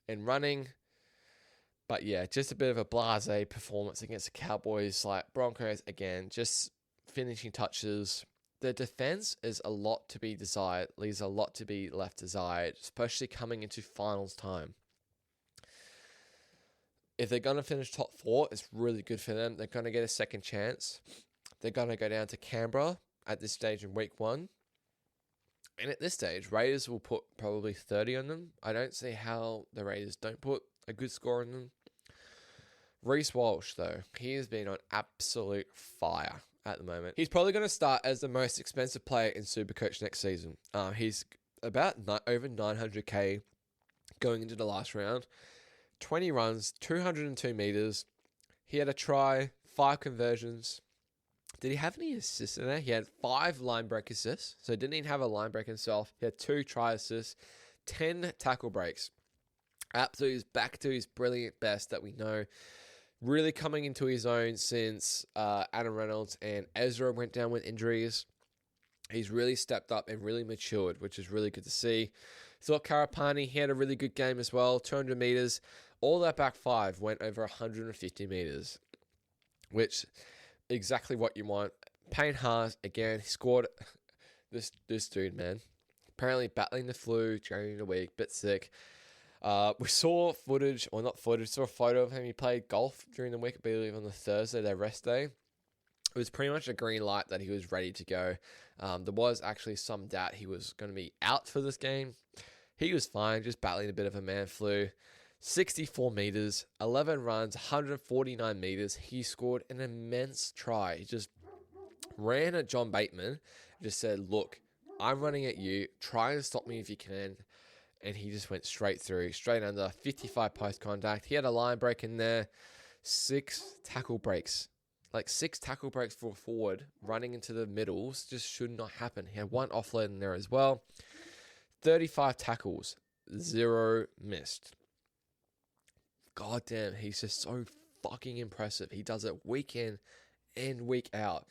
in running. But yeah, just a bit of a blasé performance against the Cowboys. Like Broncos, again, just finishing touches. The defense is a lot to be desired, leaves a lot to be left desired, especially coming into finals time. If they're going to finish top 4, it's really good for them. They're going to get a second chance. They're going to go down to Canberra at this stage in week 1. And at this stage, Raiders will put probably 30 on them. I don't see how the Raiders don't put a good score on them. Reece Walsh, though, he has been on absolute fire at the moment. He's probably going to start as the most expensive player in Supercoach next season. He's about over 900k going into the last round. 20 runs, 202 meters. He had a try, 5 conversions. Did he have any assists in there? He had 5 line break assists, so he didn't even have a line break himself. He had 2 try assists, 10 tackle breaks. Absolutely back to his brilliant best that we know. Really coming into his own since Adam Reynolds and Ezra went down with injuries. He's really stepped up and really matured, which is really good to see. Thought Karapani, he had a really good game as well. 200 meters. All that back 5 went over 150 meters, which exactly what you want. Payne Haas, again, he scored. This dude, man. Apparently battling the flu during the week, bit sick. We saw footage, or not footage, saw a photo of him. He played golf during the week, I believe on the Thursday, their rest day. It was pretty much a green light that he was ready to go. There was actually some doubt he was going to be out for this game. He was fine, just battling a bit of a man flu. 64 meters, 11 runs, 149 meters. He scored an immense try. He just ran at John Bateman, just said, look, I'm running at you. Try and stop me if you can. And he just went straight through, straight under, 55 post contact. He had a line break in there, 6 tackle breaks. Like 6 tackle breaks for a forward running into the middles just should not happen. He had 1 offload in there as well. 35 tackles, 0 missed. God damn, he's just so fucking impressive. He does it week in and week out.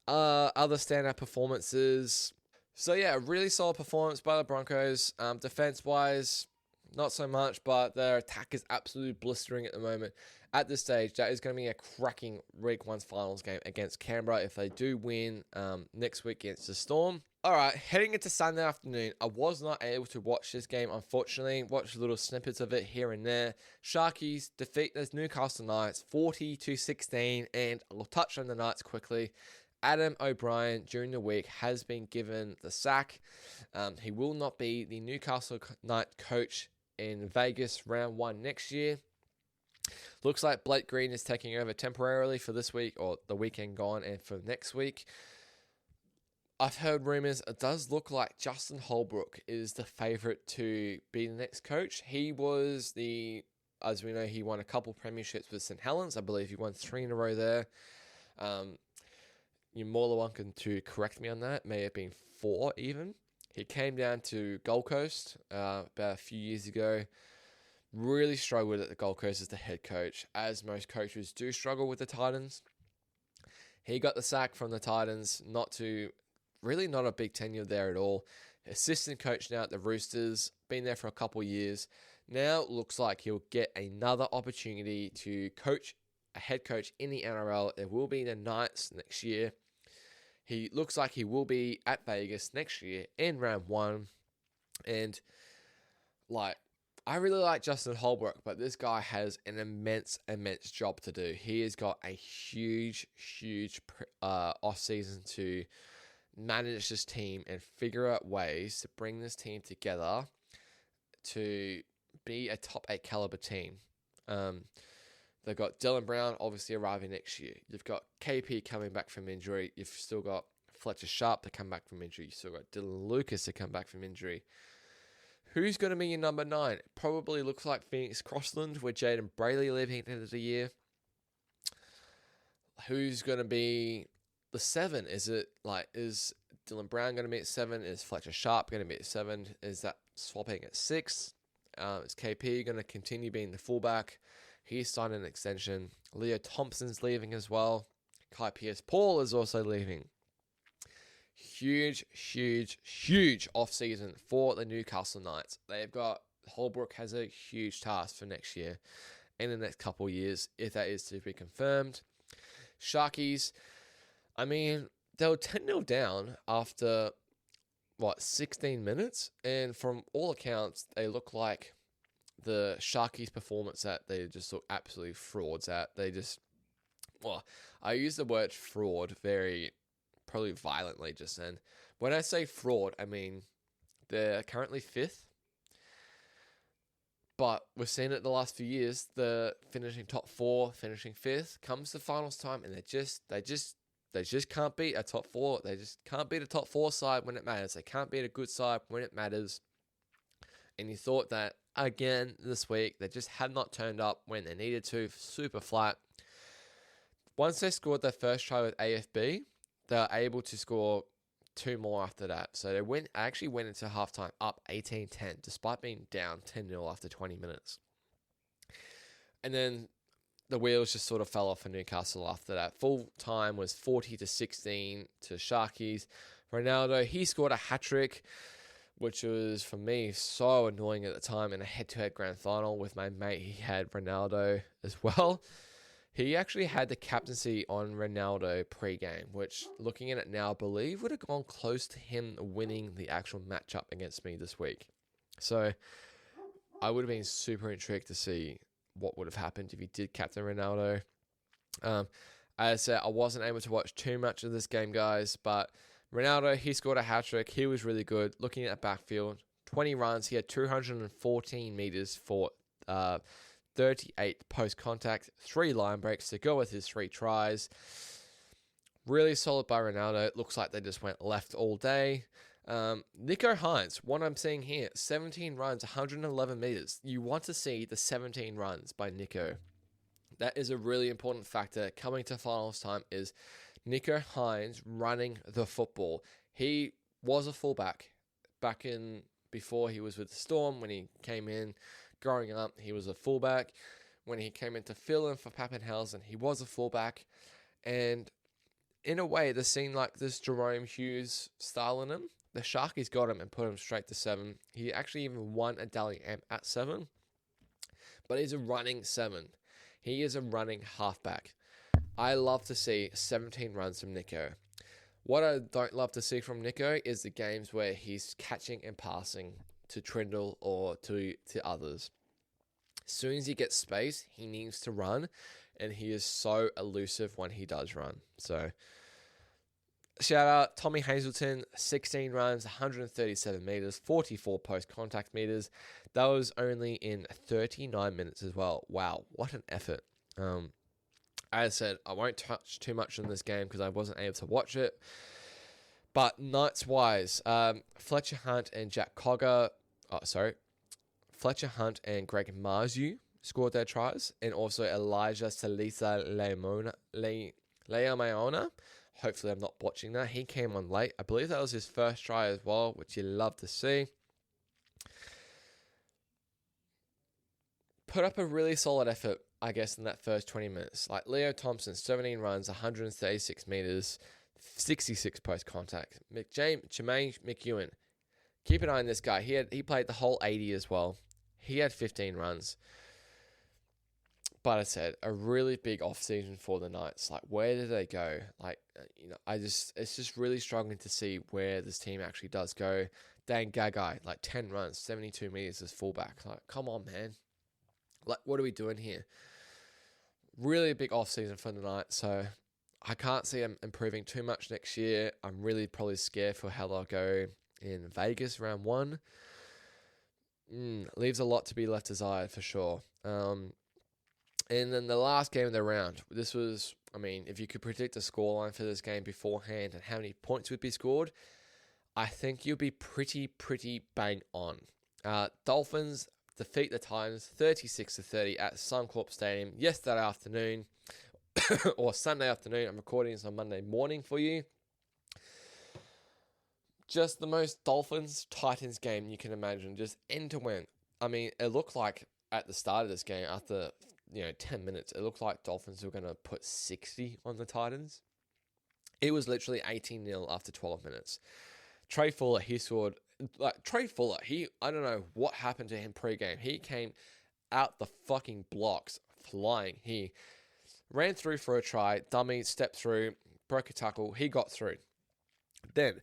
Other standout performances. So yeah, really solid performance by the Broncos. Defense-wise, not so much, but their attack is absolutely blistering at the moment. At this stage, that is going to be a cracking Week 1's finals game against Canberra if they do win next week against the Storm. All right, heading into Sunday afternoon, I was not able to watch this game, unfortunately. Watched little snippets of it here and there. Sharkies defeat the Newcastle Knights 40-16, and I'll touch on the Knights quickly. Adam O'Brien, during the week, has been given the sack. He will not be the Newcastle Knight coach in Vegas round 1 next year. Looks like Blake Green is taking over temporarily for this week, or the weekend gone, and for next week. I've heard rumours, it does look like Justin Holbrook is the favourite to be the next coach. He was as we know, he won a couple premierships with St. Helens. I believe he won 3 in a row there. You're more than welcome to correct me on that. May have been 4 even. He came down to Gold Coast about a few years ago. Really struggled at the Gold Coast as the head coach, as most coaches do struggle with the Titans. He got the sack from the Titans, not a big tenure there at all. Assistant coach now at the Roosters, been there for a couple years. Now looks like he'll get another opportunity to coach a head coach in the NRL. It will be the Knights next year. He looks like he will be at Vegas next year in round 1. And I really like Justin Holbrook, but this guy has an immense job to do. He has got a huge off-season to manage this team and figure out ways to bring this team together to be a top 8 caliber team. They've got Dylan Brown obviously arriving next year. You've got KP coming back from injury. You've still got Fletcher Sharp to come back from injury. You've still got Dylan Lucas to come back from injury. Who's going to be your number 9? It probably looks like Phoenix Crossland with Jaden Brayley leaving at the end of the year. who's going to be the 7? Is Dylan Brown going to be at 7? Is Fletcher Sharp going to be at 7? Is that swapping at 6? Is KP going to continue being the fullback? He's signed an extension. Leo Thompson's leaving as well. Kai Pierce-Paul is also leaving. Huge off-season for the Newcastle Knights. They've got, Holbrook has a huge task for next year and the next couple of years, if that is to be confirmed. Sharkies, I mean, they were 10-0 down after, 16 minutes? And from all accounts, they look like the Sharkies' performance that they just look absolutely frauds at. I use the word fraud probably violently just then. When I say fraud, I mean they're currently 5th. But we've seen it the last few years, the finishing top 4, finishing 5th, comes to finals time and they just can't beat a top 4. They just can't beat a top 4 side when it matters. They can't beat a good side when it matters. And you thought that again this week, they just had not turned up when they needed to, super flat. Once they scored their first try with AFB, they were able to score 2 more after that. So they actually went into halftime up 18-10, despite being down 10-0 after 20 minutes. And then the wheels just sort of fell off for Newcastle after that. Full time was 40-16 to Sharkies. Ronaldo, he scored a hat-trick, which was, for me, so annoying at the time in a head-to-head grand final with my mate. He had Ronaldo as well. He actually had the captaincy on Ronaldo pre-game, which, looking at it now, I believe would have gone close to him winning the actual matchup against me this week. So I would have been super intrigued to see what would have happened if he did captain Ronaldo. As I said, I wasn't able to watch too much of this game, guys, but Ronaldo, he scored a hat-trick. He was really good. Looking at backfield, 20 runs. He had 214 meters for 38 post-contact, 3 line breaks to go with his 3 tries. Really solid by Ronaldo. It looks like they just went left all day. Nico Hines, what I'm seeing here, 17 runs, 111 meters. You want to see the 17 runs by Nico. That is a really important factor coming to finals time, is Nico Hines running the football. He was a fullback back in before he was with the Storm. When he came in growing up, he was a fullback. When he came in to fill in for Pappenhausen, he was a fullback. And in a way, there seemed like this Jerome Hughes style in him. The Sharkies got him and put him straight to 7. He actually even won a Dally M at 7. But he's a running 7. He is a running halfback. I love to see 17 runs from Nico. What I don't love to see from Nico is the games where he's catching and passing to Trindle or to others. As soon as he gets space, he needs to run, and he is so elusive when he does run. So, shout out Tommy Hazelton, 16 runs, 137 meters, 44 post-contact meters. That was only in 39 minutes as well. Wow, what an effort. As I said, I won't touch too much on this game because I wasn't able to watch it. But Knights-wise, Fletcher Hunt and Fletcher Hunt and Greg Marzu scored their tries, and also Elijah Salisa Leamaona. Hopefully I'm not botching that. He came on late. I believe that was his first try as well, which you love to see. Put up a really solid effort, I guess, in that first 20 minutes. Like Leo Thompson, 17 runs, 136 meters, 66 post-contact. Jermaine McEwen, keep an eye on this guy. He played the whole 80 as well. He had 15 runs. But I said, a really big off-season for the Knights. Like, where did they go? Like, it's just really struggling to see where this team actually does go. Dan Gagai, like 10 runs, 72 meters as fullback. Like, come on, man. Like, what are we doing here? Really a big off-season for the Knights, so I can't see them improving too much next year. I'm really probably scared for how they'll go in Vegas round 1. Leaves a lot to be left desired for sure. And then the last game of the round, this was, if you could predict the scoreline for this game beforehand and how many points would be scored, I think you'll be pretty bang on. Dolphins defeat the Titans 36-30 at Suncorp Stadium yesterday afternoon. or Sunday afternoon. I'm recording this on Monday morning for you. Just the most Dolphins-Titans game you can imagine, just end to end. I mean, it looked like at the start of this game, after 10 minutes, it looked like Dolphins were going to put 60 on the Titans. It was literally 18-0 after 12 minutes. Trey Fuller, he scored. I don't know what happened to him pre-game. He came out the fucking blocks flying. He ran through for a try, dummy, stepped through, broke a tackle. He got through. Then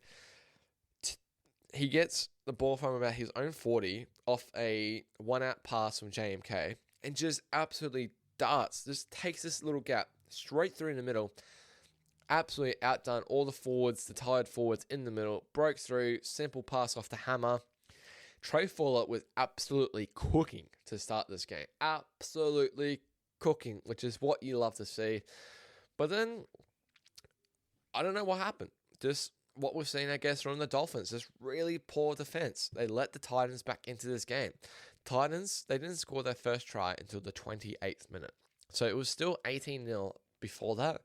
he gets the ball from about his own 40 off a one-out pass from JMK and just absolutely darts. Just takes this little gap straight through in the middle. Absolutely outdone all the forwards, the tired forwards in the middle. Broke through, simple pass off the hammer. Trey Fuller was absolutely cooking to start this game. Absolutely cooking, which is what you love to see. But then, I don't know what happened. Just what we've seen, I guess, from the Dolphins. Just really poor defense. They let the Titans back into this game. Titans, they didn't score their first try until the 28th minute. So it was still 18-0 before that.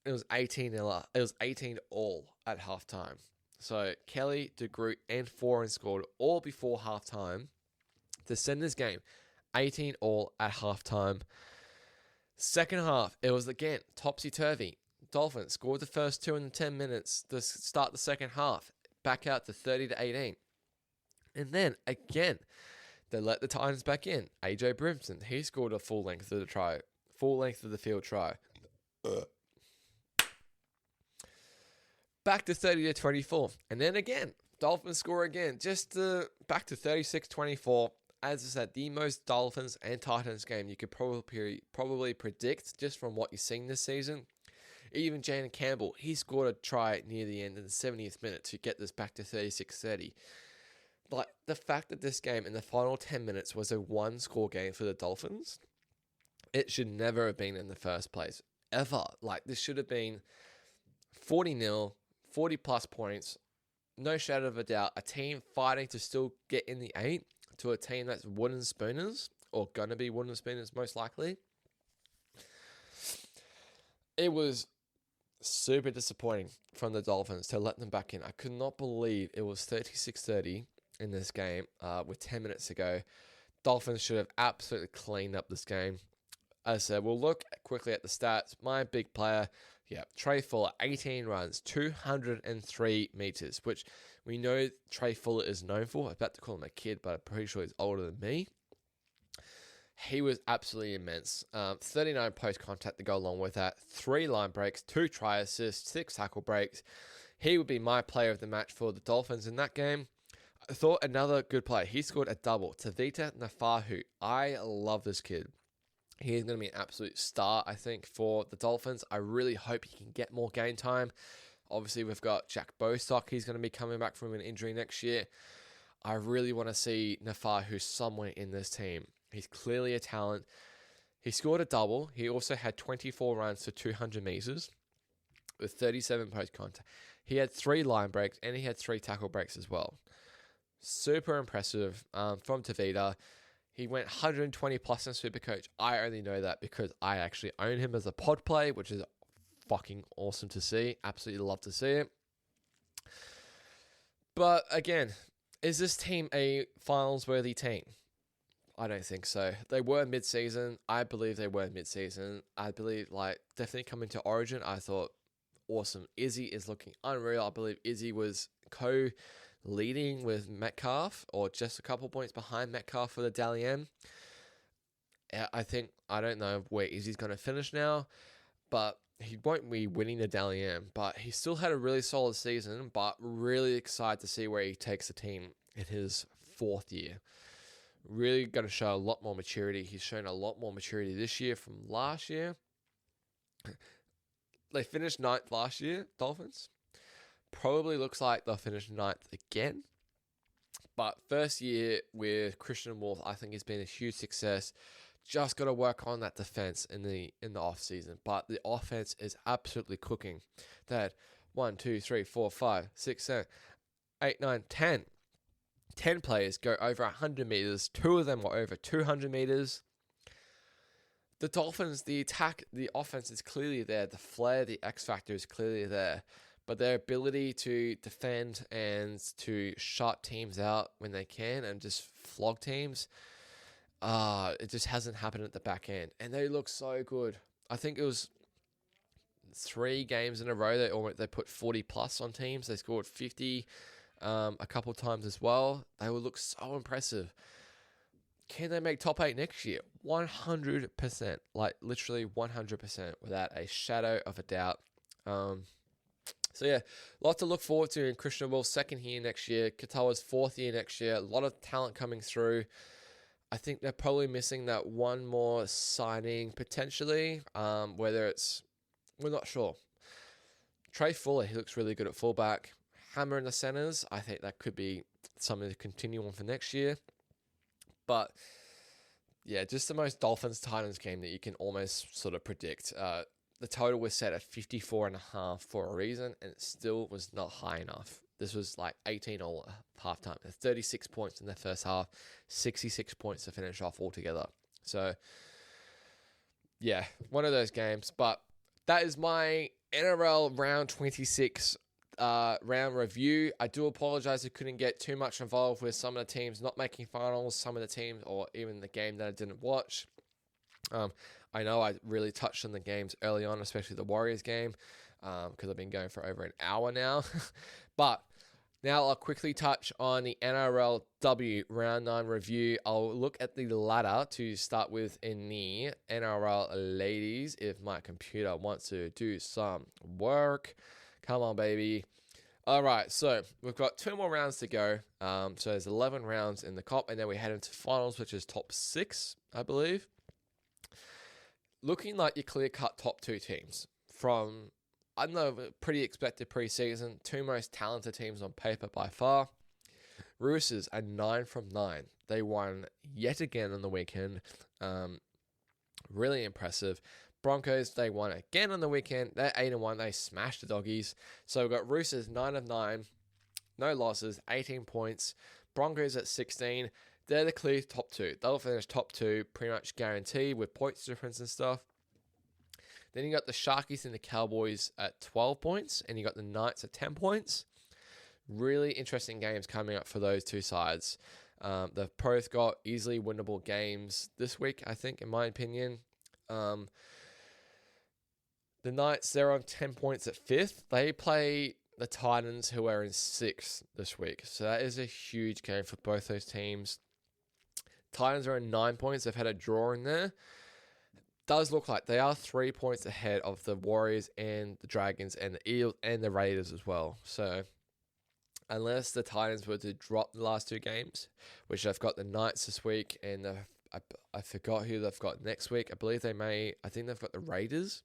It was 18-0. It was 18-all at halftime. So Kelly, DeGroot, and Foran scored all before halftime to send this game 18-all at halftime. Second half, it was again topsy-turvy. Dolphins scored the first two in the 10 minutes to start the second half, back out to 30-18. And then again, they let the Titans back in. AJ Brimson, he scored a full length of the field try. Back to 30-24. And then again, Dolphins score again, just back to 36-24. As I said, the most Dolphins and Titans game you could probably predict just from what you've seen this season. Even Jaden Campbell, he scored a try near the end in the 70th minute to get this back to 36-30. But the fact that this game in the final 10 minutes was a one-score game for the Dolphins, it should never have been in the first place, ever. Like, this should have been 40-0, 40-plus points, no shadow of a doubt, a team fighting to still get in the 8 to a team that's wooden spooners, or going to be wooden spooners most likely. It was super disappointing from the Dolphins to let them back in. I could not believe it was 36-30 in this game with 10 minutes to go. Dolphins should have absolutely cleaned up this game. As I said, we'll look quickly at the stats. My big player, Trey Fuller, 18 runs, 203 meters, which we know Trey Fuller is known for. I'm about to call him a kid, but I'm pretty sure he's older than me. He was absolutely immense. 39 post-contact to go along with that. 3 line breaks, 2 try assists, 6 tackle breaks. He would be my player of the match for the Dolphins in that game. I thought another good player. He scored a double. Tavita Nafahu. I love this kid. He is going to be an absolute star, I think, for the Dolphins. I really hope he can get more game time. Obviously, we've got Jack Bostock. He's going to be coming back from an injury next year. I really want to see Nafahu somewhere in this team. He's clearly a talent. He scored a double. He also had 24 runs for 200 meters with 37 post-contact. He had 3 line breaks and he had 3 tackle breaks as well. Super impressive from Tavita. He went 120 plus in Supercoach. I only know that because I actually own him as a pod play, which is fucking awesome to see. Absolutely love to see it. But again, is this team a finals-worthy team? I don't think so. They were mid-season. I believe they were mid-season. I believe, definitely coming to Origin, I thought, awesome. Izzy is looking unreal. I believe Izzy was co-leading with Metcalf, or just a couple points behind Metcalf for the Dally M. I don't know where Izzy's going to finish now, but he won't be winning the Dally M. But he still had a really solid season, but really excited to see where he takes the team in his 4th year. Really going to show a lot more maturity. He's shown a lot more maturity this year from last year. They finished 9th last year, Dolphins. Probably looks like they'll finish 9th again. But first year with Christian Wolf, I think has been a huge success. Just got to work on that defense in the off season. But the offense is absolutely cooking. They had 1, 2, 3, 4, 5, 6, 7, 8, 9, 10. 10 players go over 100 meters. 2 of them were over 200 meters. the Dolphins, the attack, the offense is clearly there. The flair, the X factor is clearly there. But their ability to defend and to shut teams out when they can and just flog teams, it just hasn't happened at the back end. And they look so good. I think it was 3 games in a row they put 40 plus on teams. They scored 50 a couple times as well. They will look so impressive. Can they make top 8 next year? 100%. Like, literally 100% without a shadow of a doubt. So, yeah, lots to look forward to in Christian Will's second year next year. Katoa's 4th year next year. A lot of talent coming through. I think they're probably missing that one more signing, potentially. Whether it's... We're not sure. Trey Fuller, he looks really good at fullback. Hammer in the centers, I think that could be something to continue on for next year. But, yeah, just the most Dolphins-Titans game that you can almost sort of predict. The total was set at 54.5 for a reason, and it still was not high enough. This was like 18 all halftime. 36 points in the first half, 66 points to finish off altogether. So, yeah, one of those games. But that is my NRL Round 26 round review. I do apologize I couldn't get too much involved with some of the teams not making finals, some of the teams, or even the game that I didn't watch. I know I really touched on the games early on, especially the Warriors game, because I've been going for over an hour now. But now I'll quickly touch on the NRLW Round 9 review. I'll look at the ladder to start with in the NRL ladies, if my computer wants to do some work. Come on, baby. All right, so we've got 2 more rounds to go. So there's 11 rounds in the comp, and then we head into finals, which is top 6, I believe. Looking like your clear-cut top 2 teams from, I don't know, pretty expected preseason, 2 most talented teams on paper by far. Roosters are 9 from 9. They won yet again on the weekend. Really impressive. Broncos, they won again on the weekend. They're 8-1. They smashed the Doggies. So we've got Roosters 9 of 9. No losses, 18 points. Broncos at 16. They're the clear top 2. They'll finish top 2 pretty much guaranteed with points difference and stuff. Then you got the Sharkies and the Cowboys at 12 points. And you got the Knights at 10 points. Really interesting games coming up for those 2 sides. They've both got easily winnable games this week, I think, in my opinion. The Knights, they're on 10 points at 5th. They play the Titans, who are in 6th this week. So that is a huge game for both those teams. Titans are on 9 points. They've had a draw in there. Does look like they are 3 points ahead of the Warriors and the Dragons and the Eels and the Raiders as well. So unless the Titans were to drop the last 2 games, which they've got the Knights this week, and I forgot who they've got next week. I think they've got the Raiders.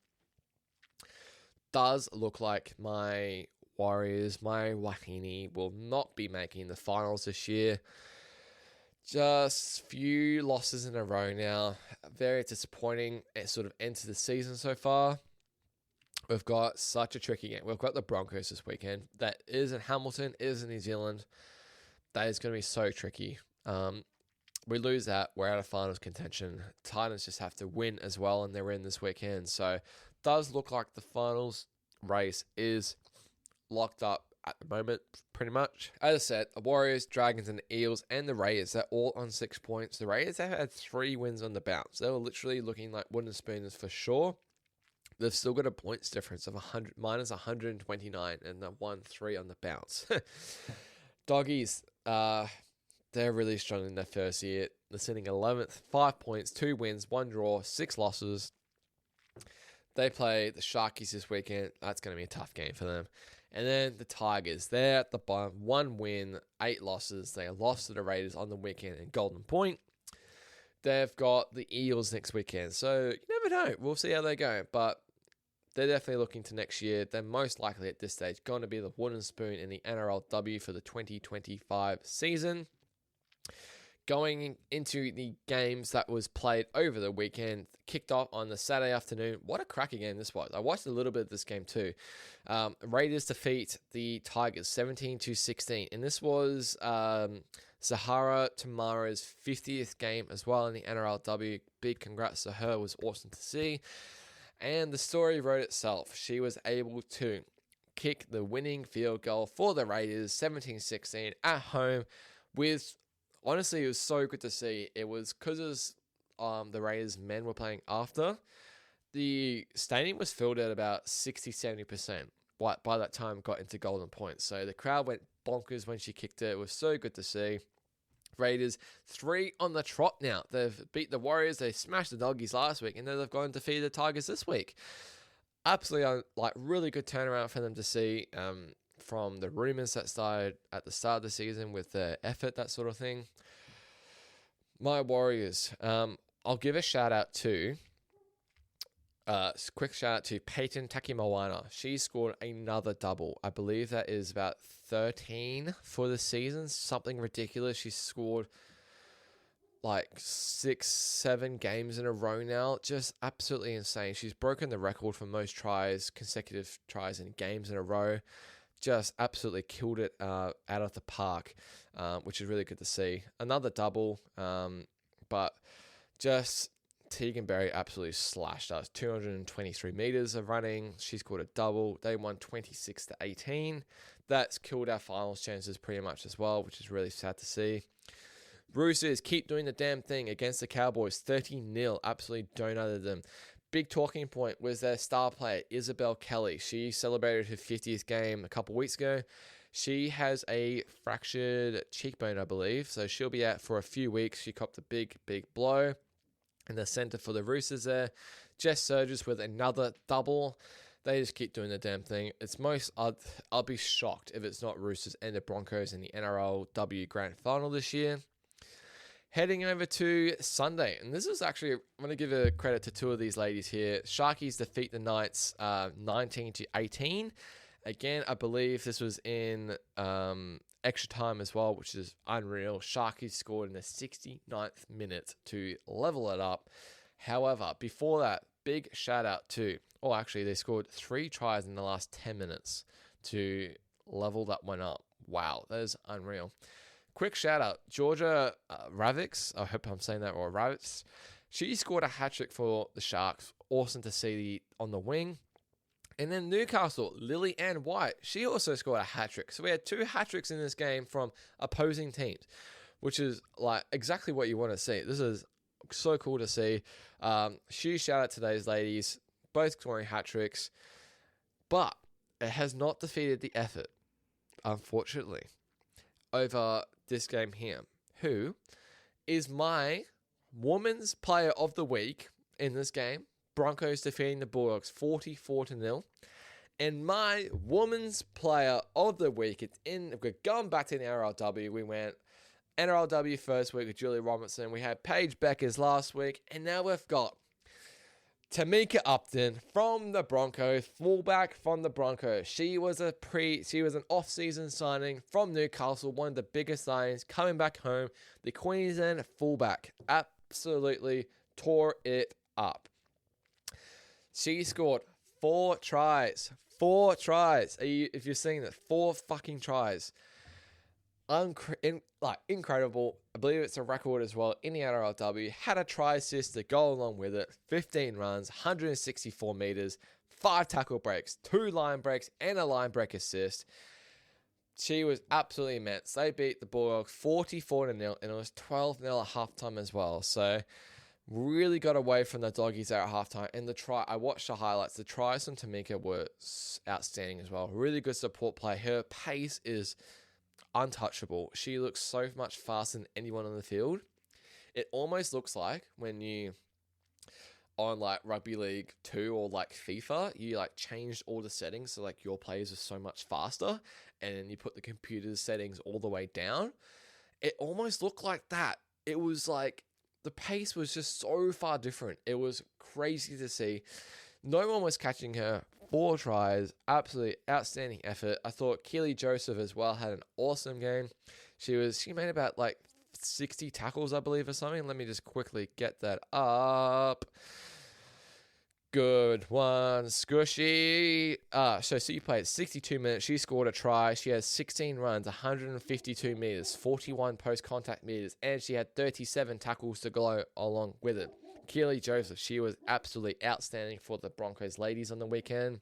Does look like my Warriors, my Wahine, will not be making the finals this year. Just few losses in a row now. Very disappointing sort of end to the season so far. We've got such a tricky game. We've got the Broncos this weekend. That is in Hamilton, is in New Zealand. That is going to be so tricky. We lose that, we're out of finals contention. Titans just have to win as well, and they're in this weekend. So it does look like the finals race is locked up at the moment, pretty much. As I said, the Warriors, Dragons, and the Eels, and the Raiders, they're all on 6 points. The Raiders have had 3 wins on the bounce. They were literally looking like wooden spooners for sure. They've still got a points difference of minus 129, and they've won 3 on the bounce. Doggies, they're really strong in their first year. They're sitting 11th, 5 points, 2 wins, 1 draw, 6 losses. They play the Sharkies this weekend. That's going to be a tough game for them. And then the Tigers, they're at the bottom. 1 win, 8 losses. They lost to the Raiders on the weekend in Golden Point. They've got the Eels next weekend. So you never know. We'll see how they go. But they're definitely looking to next year. They're most likely at this stage going to be the wooden spoon in the NRLW for the 2025 season. Going into the games that was played over the weekend, kicked off on the Saturday afternoon. What a cracking game this was. I watched a little bit of this game too. Raiders defeat the Tigers 17-16. And this was Zahara Tamara's 50th game as well in the NRLW. Big congrats to her. It was awesome to see. And the story wrote itself. She was able to kick the winning field goal for the Raiders, 17-16 at home with, honestly, it was so good to see. It was because the Raiders men were playing after. The stadium was filled at about 60-70%. By that time, got into golden points. So the crowd went bonkers when she kicked it. It was so good to see. Raiders 3 on the trot now. They've beat the Warriors. They smashed the Doggies last week, and then they've gone and defeated the Tigers this week. Absolutely, really good turnaround for them to see. From the rumors that started at the start of the season with the effort, that sort of thing. My Warriors. I'll give a shout out to. Quick shout out to Peyton Takimawana. She scored another double. I believe that is about 13 for the season. Something ridiculous. She scored like 6-7 games in a row now. Just absolutely insane. She's broken the record for most consecutive tries in games in a row. Just absolutely killed it out of the park, which is really good to see. Another double, but just Tegan Berry absolutely slashed us. 223 meters of running. She scored a double. They won 26-18. That's killed our finals chances pretty much as well, which is really sad to see. Roosters keep doing the damn thing against the Cowboys. 30-0. Absolutely donated them. Big talking point was their star player, Isabel Kelly. She celebrated her 50th game a couple weeks ago. She has a fractured cheekbone, I believe, so she'll be out for a few weeks. She copped a big blow. In the center for the Roosters there. Jess Surges with another double. They just keep doing the damn thing. I'll be shocked if it's not Roosters and the Broncos in the NRLW Grand Final this year. Heading over to Sunday, and this is actually, I'm going to give a credit to two of these ladies here. Sharkies defeat the Knights 19-18. Again, I believe this was in extra time as well, which is unreal. Sharkies scored in the 69th minute to level it up. However, before that, big shout out to, they scored 3 tries in the last 10 minutes to level that one up. Wow, that is unreal. Quick shout out, Georgia Ravix, I hope I'm saying that right, Ravix. She scored a hat-trick for the Sharks. Awesome to see on the wing. And then Newcastle, Lily Ann White, she also scored a hat-trick. So we had 2 hat-tricks in this game from opposing teams, which is like exactly what you want to see. This is so cool to see. Huge shout out to those ladies, both scoring hat-tricks. But it has not defeated the effort, unfortunately, over this game here. Who is my Women's Player of the Week in this game? Broncos defeating the Bulldogs 44-0. And my Women's Player of the Week, we're going back to the NRLW. We went NRLW first week with Julie Robinson. We had Paige Beckers last week. And now we've got Tamika Upton from the Broncos, fullback from the Broncos. She was an off-season signing from Newcastle, one of the biggest signings, coming back home. The Queensland fullback absolutely tore it up. She scored 4 tries. 4 tries. If you're seeing that, 4 fucking tries. Incredible. I believe it's a record as well in the NRLW. Had a try assist to go along with it. 15 runs, 164 meters, 5 tackle breaks, 2 line breaks, and a line break assist. She was absolutely immense. They beat the Bulldogs 44-0, and it was 12-0 at halftime as well. So really got away from the Doggies there at halftime. And the try, I watched the highlights. The tries from Tamika were outstanding as well. Really good support play. Her pace is untouchable. She looks so much faster than anyone on the field. It almost looks like when you on like Rugby League 2 or like FIFA, you like changed all the settings so like your players are so much faster, and then you put the computer settings all the way down. It almost looked like that. It was like the pace was just so far different. It was crazy to see. No one was catching her. 4 tries, absolutely outstanding effort. I thought Keely Joseph as well had an awesome game. She made about like 60 tackles, I believe, or something. Let me just quickly get that up. Good one, Squishy. So she played 62 minutes. She scored a try. She has 16 runs, 152 meters, 41 post-contact meters, and she had 37 tackles to go along with it. Keely Joseph, she was absolutely outstanding for the Broncos ladies on the weekend.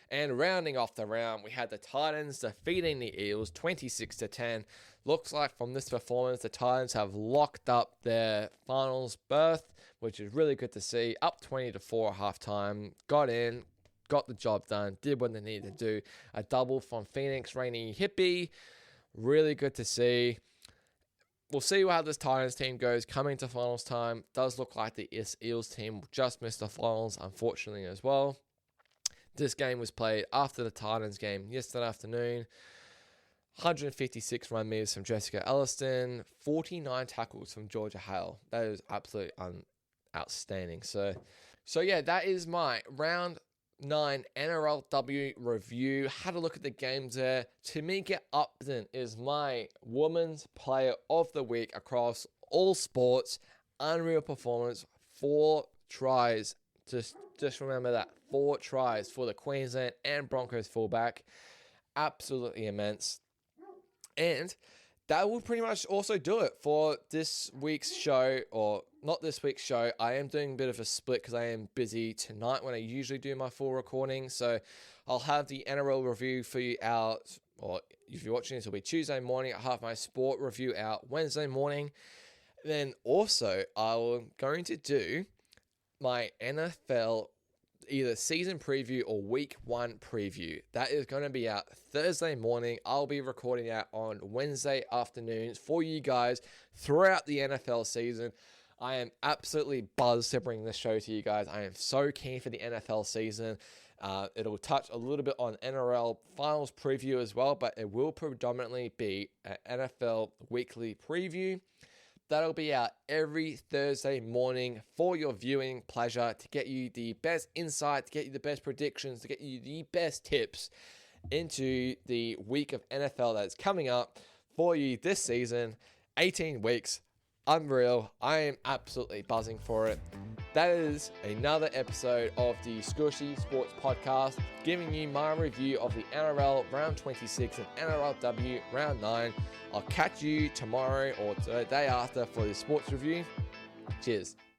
And rounding off the round, we had the Titans defeating the Eels 26-10. Looks like from this performance, the Titans have locked up their finals berth, which is really good to see. Up 20-4 at halftime. Got in, got the job done, did what they needed to do. A double from Phoenix, Rainey Hippie. Really good to see. We'll see how this Titans team goes coming to finals time. Does look like the Eels team just missed the finals, unfortunately, as well. This game was played after the Titans game yesterday afternoon. 156 run meters from Jessica Elliston. 49 tackles from Georgia Hale. That is absolutely outstanding. So yeah, that is my round 9 NRLW review. Had a look at the games there. Tamika Upton is my Women's Player of the Week across all sports. Unreal performance. 4 tries. Just remember that. 4 tries for the Queensland and Broncos fullback. Absolutely immense. And that will pretty much also do it for this week's show, or not this week's show. I am doing a bit of a split because I am busy tonight when I usually do my full recording. So I'll have the NRL review for you out, or if you're watching this, it'll be Tuesday morning. I'll have my sport review out Wednesday morning. Then also, I'm going to do my NFL either season preview or week 1 preview. That is going to be out Thursday morning. I'll be recording that on Wednesday afternoons for you guys throughout the NFL season. I am absolutely buzzed to bring this show to you guys. I am so keen for the NFL season. It'll touch a little bit on NRL finals preview as well, but it will predominantly be an NFL weekly preview. That'll be out every Thursday morning for your viewing pleasure, to get you the best insight, to get you the best predictions, to get you the best tips into the week of NFL that's coming up for you this season. 18 weeks. Unreal. I am absolutely buzzing for it. That is another episode of the Squishy Sports Podcast, giving you my review of the NRL Round 26 and NRLW Round 9. I'll catch you tomorrow or the day after for the sports review. Cheers.